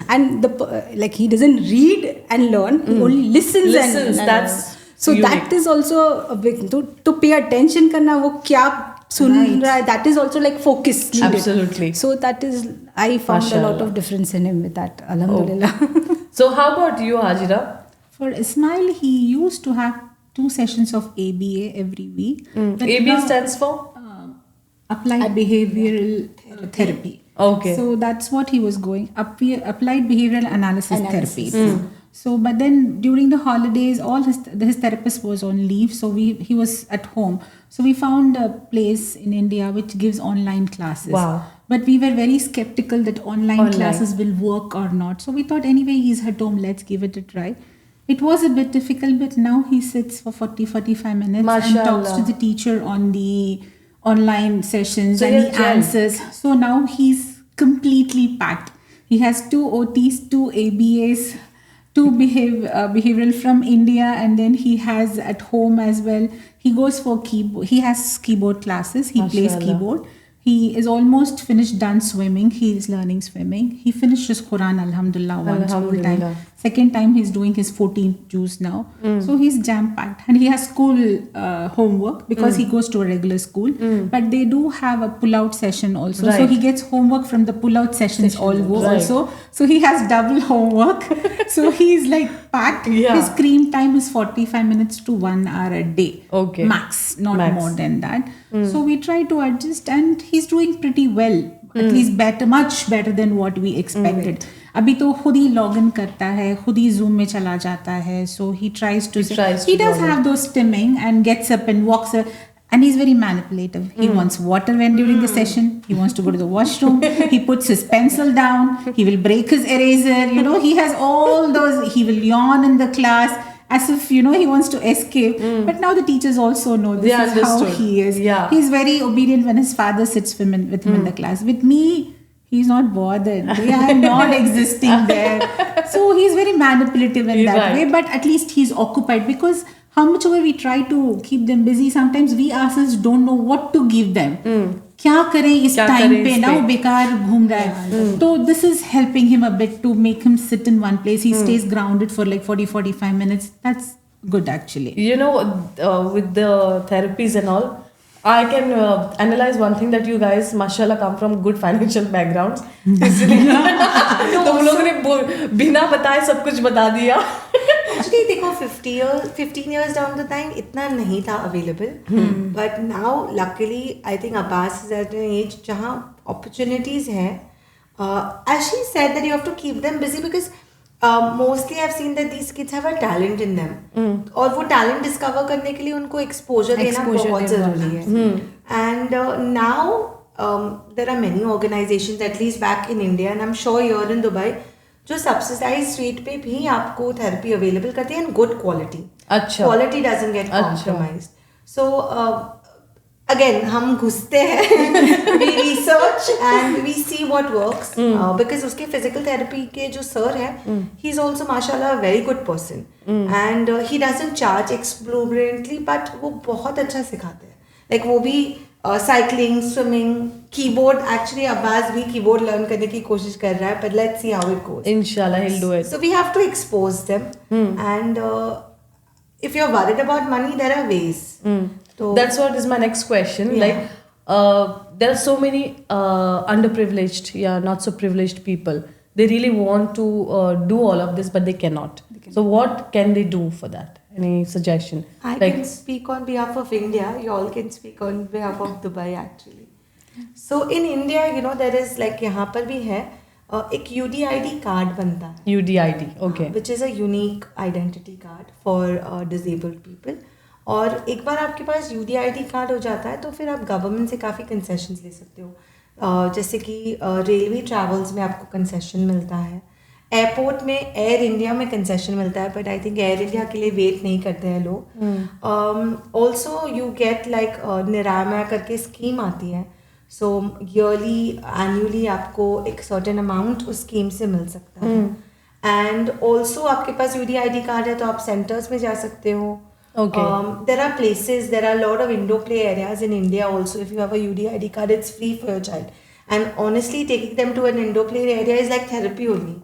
and like he doesn't read and learn, he only listens. Listens. That's so unique. that is also a big to pay attention करना, वो क्या सुन रहा है, that is also like focus needed. Absolutely. So that is, I found a lot Mashallah. of difference in him with that, alhamdulillah. So how about you, Hajira? For Ismail, he used to have 2 sessions of ABA every week. But AB now, stands for? Applied Behavioral Therapy. Okay. So that's what he was going. Applied Behavioral Analysis Therapy. So, but then during the holidays, all his therapist was on leave. So he was at home. So we found a place in India which gives online classes. Wow. But we were very skeptical that online classes will work or not. So we thought, anyway, he's at home, let's give it a try. It was a bit difficult, but now he sits for 40-45 minutes Mashallah. and talks to the teacher on the online sessions, So and he you're gelled. answers. So now he's completely packed. He has 2 OTs, 2 ABAs, 2 behavioral from India, and then he has at home as well. He goes for keyboard. He has keyboard classes. He plays Mashallah. keyboard. He is almost finished done swimming. He is learning swimming. He finished his Quran, alhamdulillah, once full time. Alhamdulillah. Second time he's doing his 14th juz now. So he's jam packed, and he has school homework because he goes to a regular school. But they do have a pull out session also. So Right. he gets homework from the pull out sessions Right. also. So he has double homework. So he's like packed. Yeah. His screen time is 45 minutes to 1 hour a day. Okay. Max, not Max. more than that. So we try to adjust, and he's doing pretty well. At least better, much better than what we expected. अभी तो खुद ही login करता है, खुद ही Zoom में चला जाता है. So he tries to. He does log in. have those stimming and gets up and walks. And he's very manipulative. He wants water when during the session. He wants to go to the washroom. He puts his pencil down. He will break his eraser. You know, he has all those. He will yawn in the class as if, you know, he wants to escape. But now the teachers also know this They is how understood. he is. Yeah. He's very obedient when his father sits with him in the class. With me, he's not bothered. They are not existing there. So he's very manipulative in that Right. way. But at least he's occupied, because how much ever we try to keep them busy, sometimes we ourselves don't know what to give them. क्या करें इस time पे ना, वो बेकार घूम रहा है. तो this is helping him a bit to make him sit in one place. He stays grounded for like 40-45 minutes. That's good actually. You know, with the therapies and all, I can analyze one thing, that you guys, mashallah, come from good financial backgrounds. इसलिए तुम लोगों ने बिना बताए सब कुछ बता दिया. Actually, देखो 15 years down the line इतना नहीं था available. But now, luckily, I think Abbas is at an age जहाँ opportunities हैं. As she said, that you have to keep them busy, because mostly I've seen that these kids have a talent in them. और वो talent discover करने के लिए उनको exposure देना बहुत ज़रूरी है. And now there are many organizations, at least back in India, and I'm sure here in Dubai, जो सब्सिडाइज रेट पे भी आपको थेरेपी अवेलेबल करते हैं, एंड गुड क्वालिटी. अच्छा. Quality doesn't get compromised. So again हम घुसते हैं, we research and we see what works, because उसके फिजिकल थेरेपी के जो सर है, ही इज ऑल्सो माशाल्लाह very good person, and he doesn't charge exorbitantly, but वो बहुत अच्छा सिखाते हैं. लाइक वो भी cycling, swimming, keyboard. Actually Abbas भी कीबोर्ड लर्न करने की कोशिश कर रहा है, but let's see how it goes. Inshallah, he'll do it. So we have to expose them, and if you're worried about money, there are ways. So That's what is my next question. Yeah. Like, there are so many underprivileged, not so privileged people. They really want to do all of this, but they cannot. So, what can they do for that? Any suggestion? I can speak on behalf of India. You all can speak on behalf of Dubai actually. So in India, there is like यहाँ पर भी है एक UDID card बनता है. UDID, okay. Which is a unique identity card for disabled people. और एक बार आपके पास UDID कार्ड हो जाता है तो फिर आप गवर्नमेंट से काफ़ी कंसेशंस ले सकते हो. जैसे कि रेलवे ट्रैवल्स में आपको कंसेशन मिलता है, एयरपोर्ट में एयर इंडिया में कंसेशन मिलता है, but I think air India के लिए वेट नहीं करते हैं लोग. ऑल्सो यू गेट लाइक निरामया करके स्कीम आती है. सो ईयरली एनुअली आपको एक सर्टेन अमाउंट उस स्कीम से मिल सकता है. एंड ऑल्सो आपके पास UDID कार्ड है तो आप सेंटर्स में जा सकते हो. Okay. There are places, there are a lot of indoor play areas in India also. If you have a UDID card, it's free for your child. And honestly, taking them to an indoor play area is like therapy only.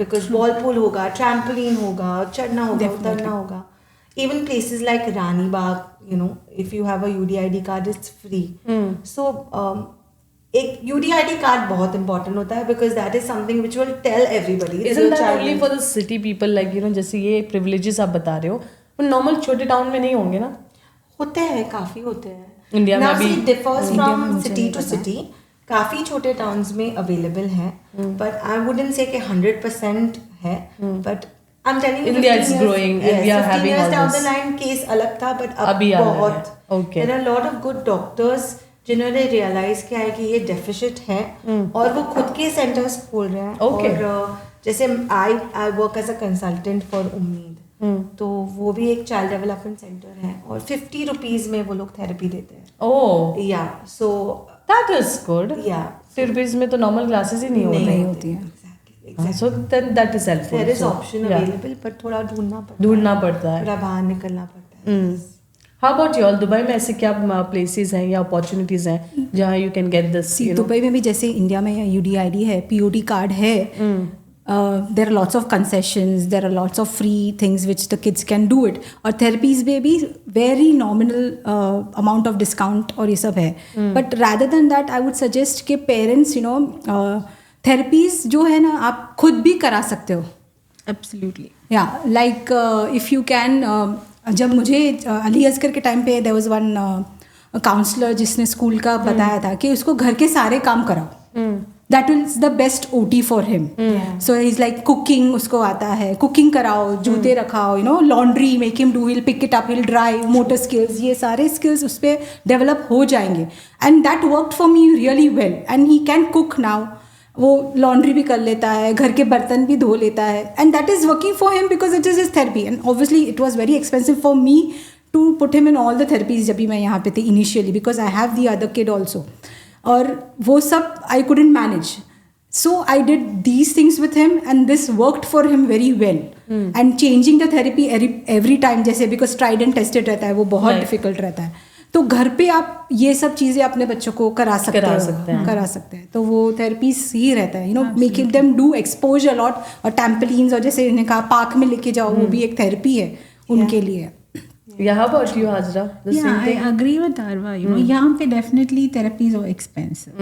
Because ball pool hoga, trampoline hoga, chadna hoga, utarna hoga. Even places like Rani Bagh, if you have a UDID card, it's free. So, एक UDID card बहुत important होता है because that is something which will tell everybody. Isn't that only for the city people? Like, जैसे ये privileges आप बता रहे हो, नॉर्मल छोटे टाउन में नहीं होंगे ना? होते हैं, काफी होते हैं. इंडिया में भी differs from city to city. काफी छोटे टाउन्स में अवेलेबल है, बट आई वुडंट से कि 100% है, but I am telling India is growing and we are having all down this. the line case अलग था, बट अब अभी आ रहा है. बहुत. Okay. There are a lot of good doctors जिन्होंने रियलाइज किया है कि ये डेफिसिट है और वो खुद के सेंटर्स खोल रहे हैं. Okay. और जैसे I work as a consultant for Ummeed, तो वो भी एक चाइल्ड डेवलपमेंट सेंटर है और 50 रुपीज में वो लोग थेरेपी देते हैं. Oh, या सो that is good. या 50 rupees में तो नॉर्मल क्लासेस ही नहीं होती हैं. So then that is helpful. There is So, option yeah. Available, but थोड़ा ढूंढना पड़ता है. थोड़ा बाहर निकलना पड़ता है. How about you all? Dubai में ऐसे क्या places हैं या opportunities हैं जहाँ you can get this? Dubai में भी जैसे इंडिया में UDID है, POD कार्ड है, there are lots of concessions, there are lots of free things which the kids can do it. और therapies में भी very nominal amount of discount और ये सब है. But rather than that, I would suggest कि parents, therapies जो है ना आप खुद भी करा सकते हो. Absolutely. Yeah, like if you can, जब मुझे अली असगर के टाइम पे there was one counselor जिसने स्कूल का बताया था कि उसको घर के सारे काम कराओ. That is the best OT for him. So he's like cooking उसको आता है, cooking कराओ, जूते रखाओ, laundry make him do, he'll pick it up, he'll drive, motor skills, ये सारे skills उस पर develop हो जाएंगे. And that worked for me really well. And he can cook now. वो लॉन्ड्री भी कर लेता है, घर के बर्तन भी धो लेता है, and that is working for him because it is his therapy. And obviously it was very expensive for me to put him in all the therapies जब भी मैं यहाँ पे थी initially, because I have the other kid also, और वो सब I couldn't manage. So I did these things with him and this worked for him very well. And changing the therapy every time, जैसे because tried and tested रहता है, वो बहुत difficult रहता है. तो घर पे आप ये सब चीज़ें अपने बच्चों को करा सकते हैं. तो वो थेरेपीज ही रहता है, making them do expose a lot. और टैम्पलिन्स और जैसे इन्हें कहा पार्क में लेके जाओ, वो भी एक थेरेपी है उनके लिए. Yeah, how about you, Hajra? The Yeah, same thing? I agree with Arva. यहाँ पे definitely therapies are expensive.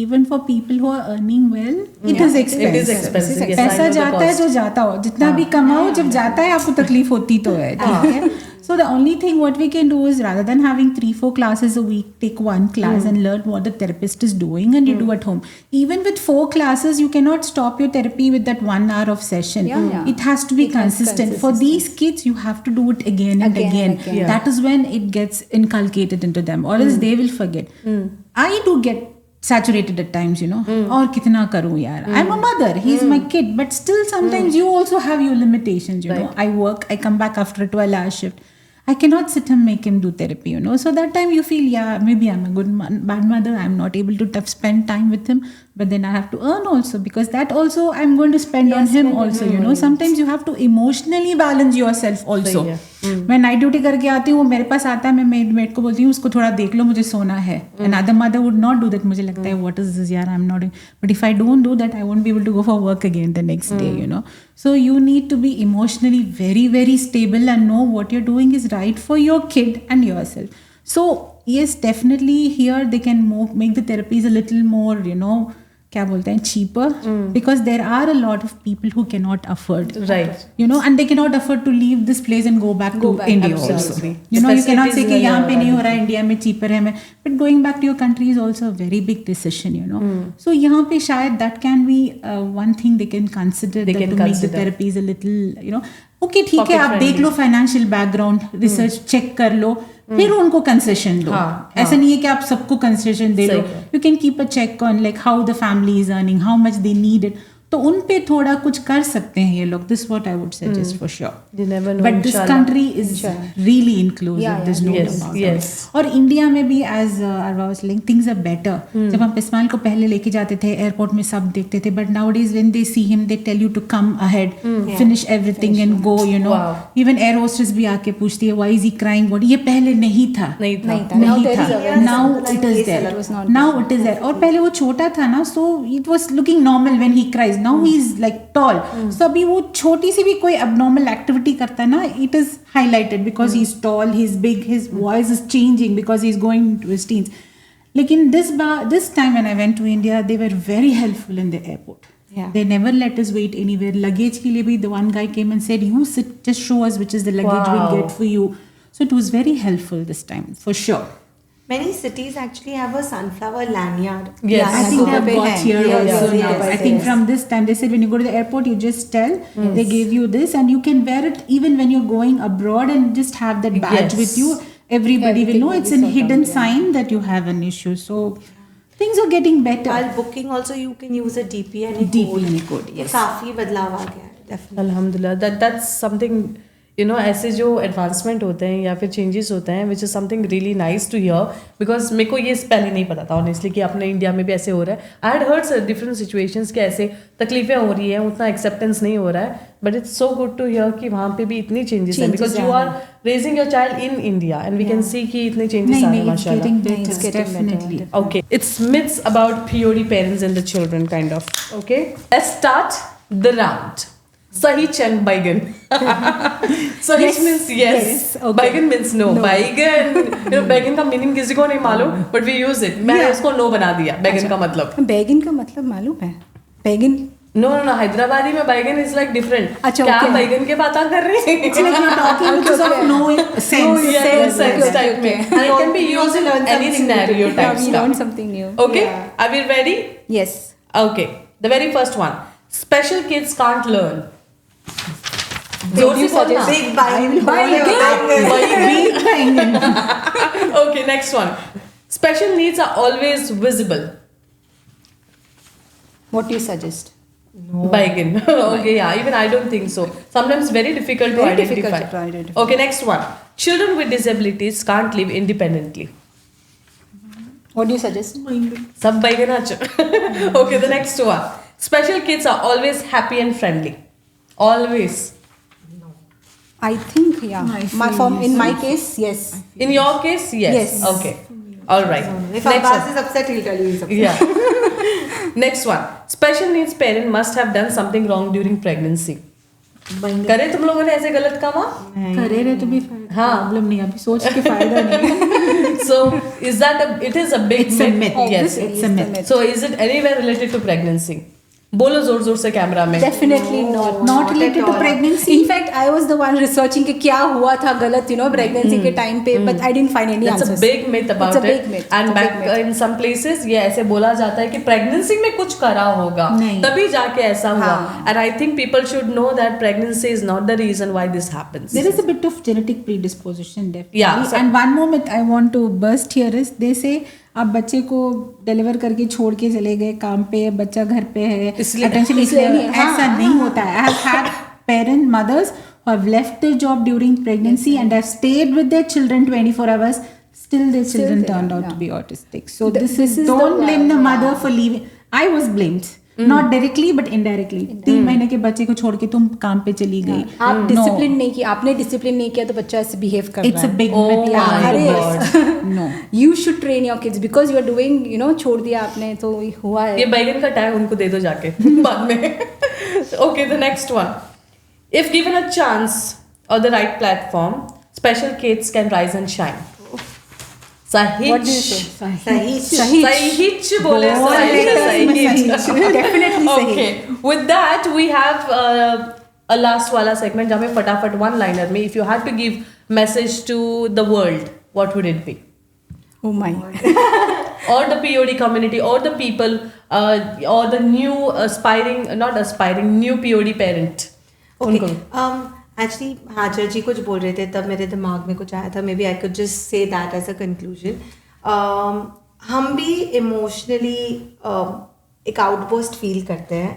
Even for people who are earning well, it is expensive. It is expensive. Yes, I पैसा know the जाता है cost. जो जाता हो, जितना भी कमाओ, जब जाता है आपको तकलीफ होती तो है, ठीक है. So the only thing what we can do is rather than having 3-4 classes a week, take one class and learn what the therapist is doing and you do at home. Even with 4 classes, you cannot stop your therapy with that 1 hour of session. It has to be consistent. For these kids, you have to do it again and again. That is when it gets inculcated into them, or else they will forget. I do get saturated at times, और कितना करूँ यार. I'm a mother, he's my kid, but still sometimes you also have your limitations, know. I work, I come back after a 12-hour shift. I cannot sit and make him do therapy, So that time you feel, maybe I'm a bad mother. I'm not able to spend time with him. but then I have to earn also, because that also I'm going to spend on him also, you know. Sometimes you have to emotionally balance yourself also. मैं night duty करके आती हूँ, वो मेरे पास आता है, मैं made को बोलती हूँ उसको थोड़ा देख लो, मुझे सोना है. Another mother would not do that. मुझे लगता है what is this यार, I'm not doing. But if I don't do that, I won't be able to go for work again the next day, you know. So you need to be emotionally very, very stable and know what you're doing is right for your kid and yourself. So yes, definitely here they can make the therapies a little more, you know, क्या बोलते हैं, cheaper, because there are a lot of people who cannot afford, Right. you know, and they cannot afford to leave this place and go back to India also. Absolutely. You know, The you cannot say facilities कि यहाँ नहीं पे हो नहीं रहा हो रहा है, इंडिया में cheaper है, but going back to your country is also a very big decision, you know. So यहाँ पे शायद that can be one thing they can consider, They that can to make the consider. therapies a little, you know, okay ठीक है, Pocket आप friendly. देख लो financial background, research check कर लो, फिर उनको कंसेशन दो. ऐसा नहीं है कि आप सबको कंसेशन दे लो. You can keep a check on like how the family is earning, how much they need it. तो उन पे थोड़ा कुछ कर सकते हैं ये लोग. This what I would suggest for sure. You never know, but this inshallah. Country is really inclusive, there is no Yes, doubt. yes. और इंडिया में भी as Arwa was saying, things are better. जब हम इस्माइल को पहले लेके जाते थे एयरपोर्ट में, सब देखते थे, but nowadays when they see him they tell you to come ahead, finish everything and go, you know. Wow. Even air hostess भी आके पूछती है why is he crying, what. ये पहले नहीं था. नहीं था. Now there is awareness. Now it is It there. was not Now it is there. और पहले वो छोटा था ना, so it was looking normal when he cries. Now he is like tall. So अभी वो छोटी सी भी कोई abnormal activity करता है ना, it is highlighted because he is tall, he is big, his voice is changing because he is going to his teens. लेकिन this time when I went to India, they were very helpful in the airport. Yeah. They never let us wait anywhere. Luggage के लिए भी the one guy came and said, you sit, just show us which is the luggage Wow. we'll get for you. So it was very helpful this time, for sure. Many cities actually have a sunflower lanyard. Yes. I think they have Nakobe got hai. here Yes, also yes, now. yes, I think yes. from this time, they said when you go to the airport, you just tell, they give you this, and you can wear it even when you're going abroad and just have that badge Yes. with you. Everybody will know it's a hidden sign that you have an issue. So things are getting better. While booking also you can use a DPNA DPNA code, yes. काफी बदलाव आ गया है, definitely. अल्हम्दुलिल्लाह, that's something, you know, ऐसे जो advancement होते हैं या फिर चेंजेस होते हैं, which is something really nice to hear, because मेरे को ये पहले नहीं पता था ऑनेस्टली कि अपने इंडिया में भी ऐसे हो रहा है. I had heard different situations के ऐसे तकलीफें हो रही हैं, उतना एक्सेप्टेंस नहीं हो रहा है, but it's so good to hear कि वहाँ पे भी इतनी चेंजेस हैं, because you are raising your child in India and we can see कि इतने चेंजेस आ रहे हैं it's माशाल्लाह. getting better, it's getting definitely. Okay, it's myths about priori parents and the children, kind of. Okay, let's start the round. Sahi chang baigan. Sahi means yes. okay. Baigan means no. Baigan. You know, baigan का meaning किसी को नहीं मालूम, but we use it. मैंने उसको no बना दिया. Baigan का मतलब. बैगन का मतलब मालूम है? बैगन No. हैदराबादी में baigan is like different. अच्छा, क्या okay. बैगन के बात कर रहे हैं? It's like you're talking because of no sense. Yes, sense okay, type okay. में. And it can be used in any scenario type we stuff. learned something new. Okay, are we ready? Yes. Okay, the very first one. Special kids can't learn. जोर से बोलना. Okay, next one. Special needs are always visible. What do you suggest? Baigan. Okay, yeah, even I don't think so. Sometimes very difficult to Very identify. difficult to identify. Okay, next one. Children with disabilities can't live independently. What do you suggest? Sab baigan acha. Okay, the next one. Special kids are always happy and friendly. Always. I think yeah. I My feel from in yes. my case, yes. In your case, yes. Yes. Okay. All right. If Next Abbas one. is upset, he'll tell you he's upset. Yeah. Next one. Special needs parent must have done something wrong during pregnancy. करे तुम लोगों ने ऐसे गलत काम? करे रहे तो भी प्रॉब्लम नहीं, अभी सोच के फायदा नहीं. So is that it is a big It's a myth. Yes. It's a myth. So is it anywhere related to pregnancy? बोलो जोर जोर से कैमरा में. Definitely not. Not related to pregnancy. In fact, I was the one researching कि क्या हुआ था गलत, you know, pregnancy के time पे, but I didn't find any That's answers. a big myth about It's a it. big myth. And It's a back big myth. in some places ये ऐसे बोला जाता है कि pregnancy में कुछ करा होगा नहीं. तभी जाके ऐसा हुआ. हाँ. And I think people should know that pregnancy is not the reason why this happens. There is a bit of genetic predisposition definitely. Yeah, so- and one more myth I want to burst here is they say आप बच्चे को deliver करके छोड़ के चले गए काम पे, बच्चा घर पे है, इसलिए- attention इसलिए नहीं, ऐसा नहीं होता है. I have had parent mothers who have left their job during pregnancy and have stayed with their children 24 hours. Still their children they turned are, out to yeah. be autistic. So this is this is don't the- blame the yeah. mother for leaving. I was blamed, not directly but indirectly. 3 महीने के बच्चे को छोड़ के तुम काम पे चली गई। आप डिसिप्लिन नहीं किया, आपने डिसिप्लिन नहीं किया तो बच्चा ऐसे बिहेव कर इट्स रहा अ है। Big no. You should train your kids because you are doing, you know, छोड़ दिया आपने तो हुआ है। ये बैगन का टैग उनको दे दो जाके बाद में। Okay, the next one, if given a chance or the right platform, special kids can rise and shine. What do you say? सहीच बोले, Definitely सही। Okay, with that we have a last वाला segment जहाँ में फटाफट one liner में if you had to give message to the world, what would it be? Oh my. Or the POD community, or the people, or the new new POD parent. उनको actually हाजर जी कुछ बोल रहे थे तब मेरे दिमाग में कुछ आया था, maybe I could just say that as a conclusion. हम भी इमोशनली एक आउटबर्स्ट फील करते हैं,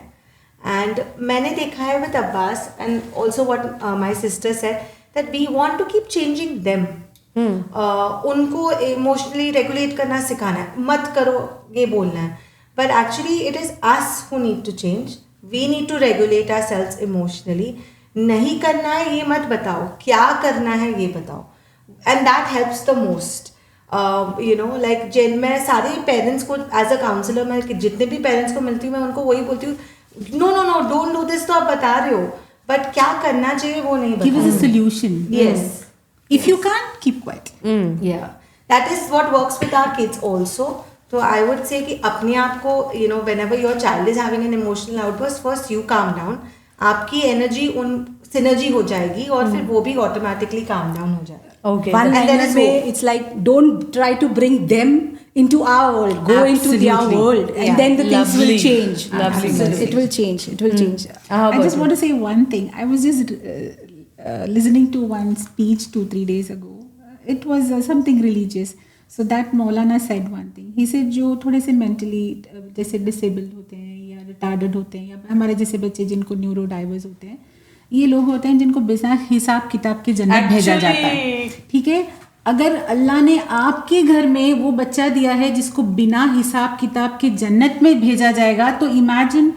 एंड मैंने देखा है with Abbas and also what my sister said that we want to keep changing them. उनको इमोशनली रेगुलेट करना सिखाना है, मत करो ये बोलना है, but actually it is us who need to change. We need to regulate ourselves emotionally. नहीं करना है ये मत बताओ, क्या करना है ये बताओ, and that helps the most. You know like जिन मैं सारे पेरेंट्स को एज अ काउंसलर, मैं जितने भी पेरेंट्स को मिलती हूँ मैं उनको वही बोलती हूँ, no no no don't do this. तो आप बता रहे हो बट क्या करना चाहिए वो नहीं गिव बता। Us a solution. Yes. If you can't, keep quiet. Yeah, that is what works with our kids also. So I would say कि अपने आप को, you know, whenever your child is having an emotional outburst, first you calm down. आपकी energy उन synergy हो जाएगी और फिर वो भी ऑटोमेटिकली काम डाउन हो जाएगा। Okay. One And there liner is में hope. it's like don't try to bring them into our world, go into their Absolutely. world, and Yeah. then the things will Lovely. change. Lovely. Absolutely. It will change. It will change. How I about just you? want to say one thing. I was just listening to one speech 2-3 days ago. It was something religious. So that Maulana said one thing. He said जो थोड़े से mentally जैसे disabled होते हैं या retarded होते हैं या हमारे जैसे बच्चे जिनको neurodiverse होते हैं, ये लोग होते हैं जिनको बिना हिसाब किताब के जन्नत भेजा जाता है। ठीक है, अगर अल्लाह ने आपके घर में वो बच्चा दिया है जिसको बिना हिसाब किताब के जन्नत में भेजा जाएगा, तो imagine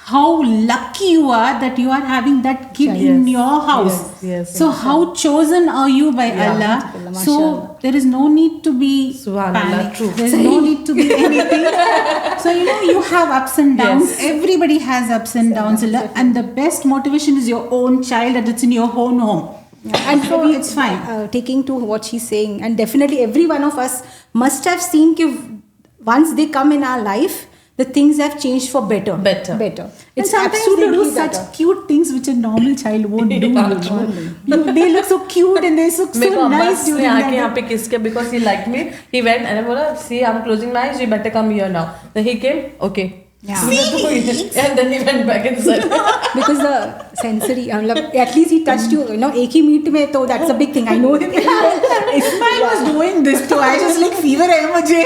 how lucky you are that you are having that kid in your house. So how chosen are you by Allah. So there is no need to be panic, there is no need to be anything. So you know you have ups and downs. Everybody has ups and downs, and the best motivation is your own child, and it's in your own home. And So it's fine. Taking to what she's saying, and definitely every one of us must have seen कि once they come in our life, the things have changed for better. Better. And It's sometimes they absolutely do such better. cute things which a normal child won't do. They look so cute and they look मेरे को so nice Abbas ने during आके that. यहाँ पे किस के because he liked me, he went and I बोला see I'm closing my eyes, you better come here now. Then he came, okay. Yeah. And then he went back inside. Because the sensory, मतलब at least he touched you, you know, एक ही meet में तो that's a big thing. I know him. Ismail was doing this too. I just like fever है मुझे.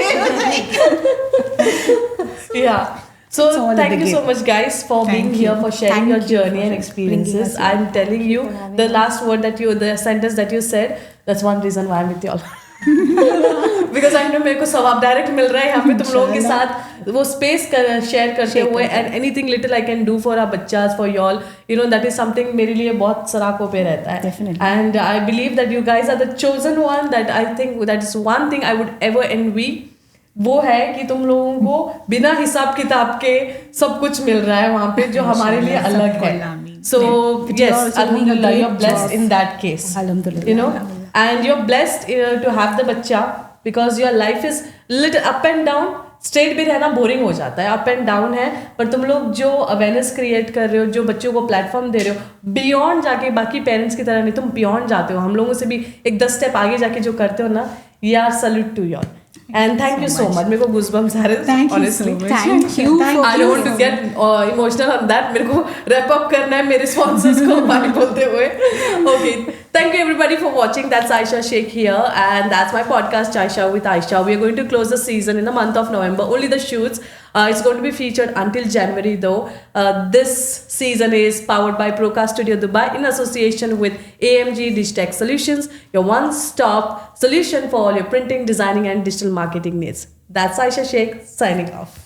Yeah. So It's all thank in the you so game. much guys for Thank being you. here, for sharing Thank your you journey for and bringing experiences. us here. I'm telling you, the last word that you, the sentence that you said, that's one reason why I'm with you all. Because I know मेरे को सवाब direct मिल रहा है यहाँ पे तुम लोगों के साथ वो स्पेस शेयर करते हुए, and anything little I can do for our बच्चास, for y'all, you know, that is something मेरे लिए बहुत सराखों पे रहता है। Definitely. And I believe that you guys are the chosen one, that I think that is one thing I would ever envy, वो है कि तुम लोगों को बिना हिसाब किताब के सब कुछ मिल रहा है वहाँ पे जो हमारे लिए अलग है। So yes, alhamdulillah, you're blessed in that case. Alhamdulillah. You know, and you're blessed to have the बच्चा, because your life is little up and down. Straight भी रहना बोरिंग हो जाता है, अप एंड डाउन है, पर तुम लोग जो अवेयरनेस क्रिएट कर रहे हो, जो बच्चों को प्लेटफॉर्म दे रहे हो, बियॉन्ड जाके, बाकी पेरेंट्स की तरह नहीं, तुम बियॉन्ड जाते हो, हम लोगों से भी एक 10 स्टेप आगे जाके जो करते हो ना, यार salute to your, and thank you so much. मेरे को गूज़बम्स आ रहे हैं, Thank you so honestly. much. Thank you for I don't want to get emotional on that. मेरे को wrap up करना है मेरे sponsors को बाय बोलते हुए. Okay, thank you everybody for watching. That's Aisha Sheikh here, and that's my podcast Aisha with Aisha. We are going to close the season in the month of November. Only the shoots. It's going to be featured until January though. This season is powered by Procast Studio Dubai in association with AMG Digitech Solutions, your one-stop solution for all your printing, designing, and digital marketing needs. That's Aisha Sheikh signing off.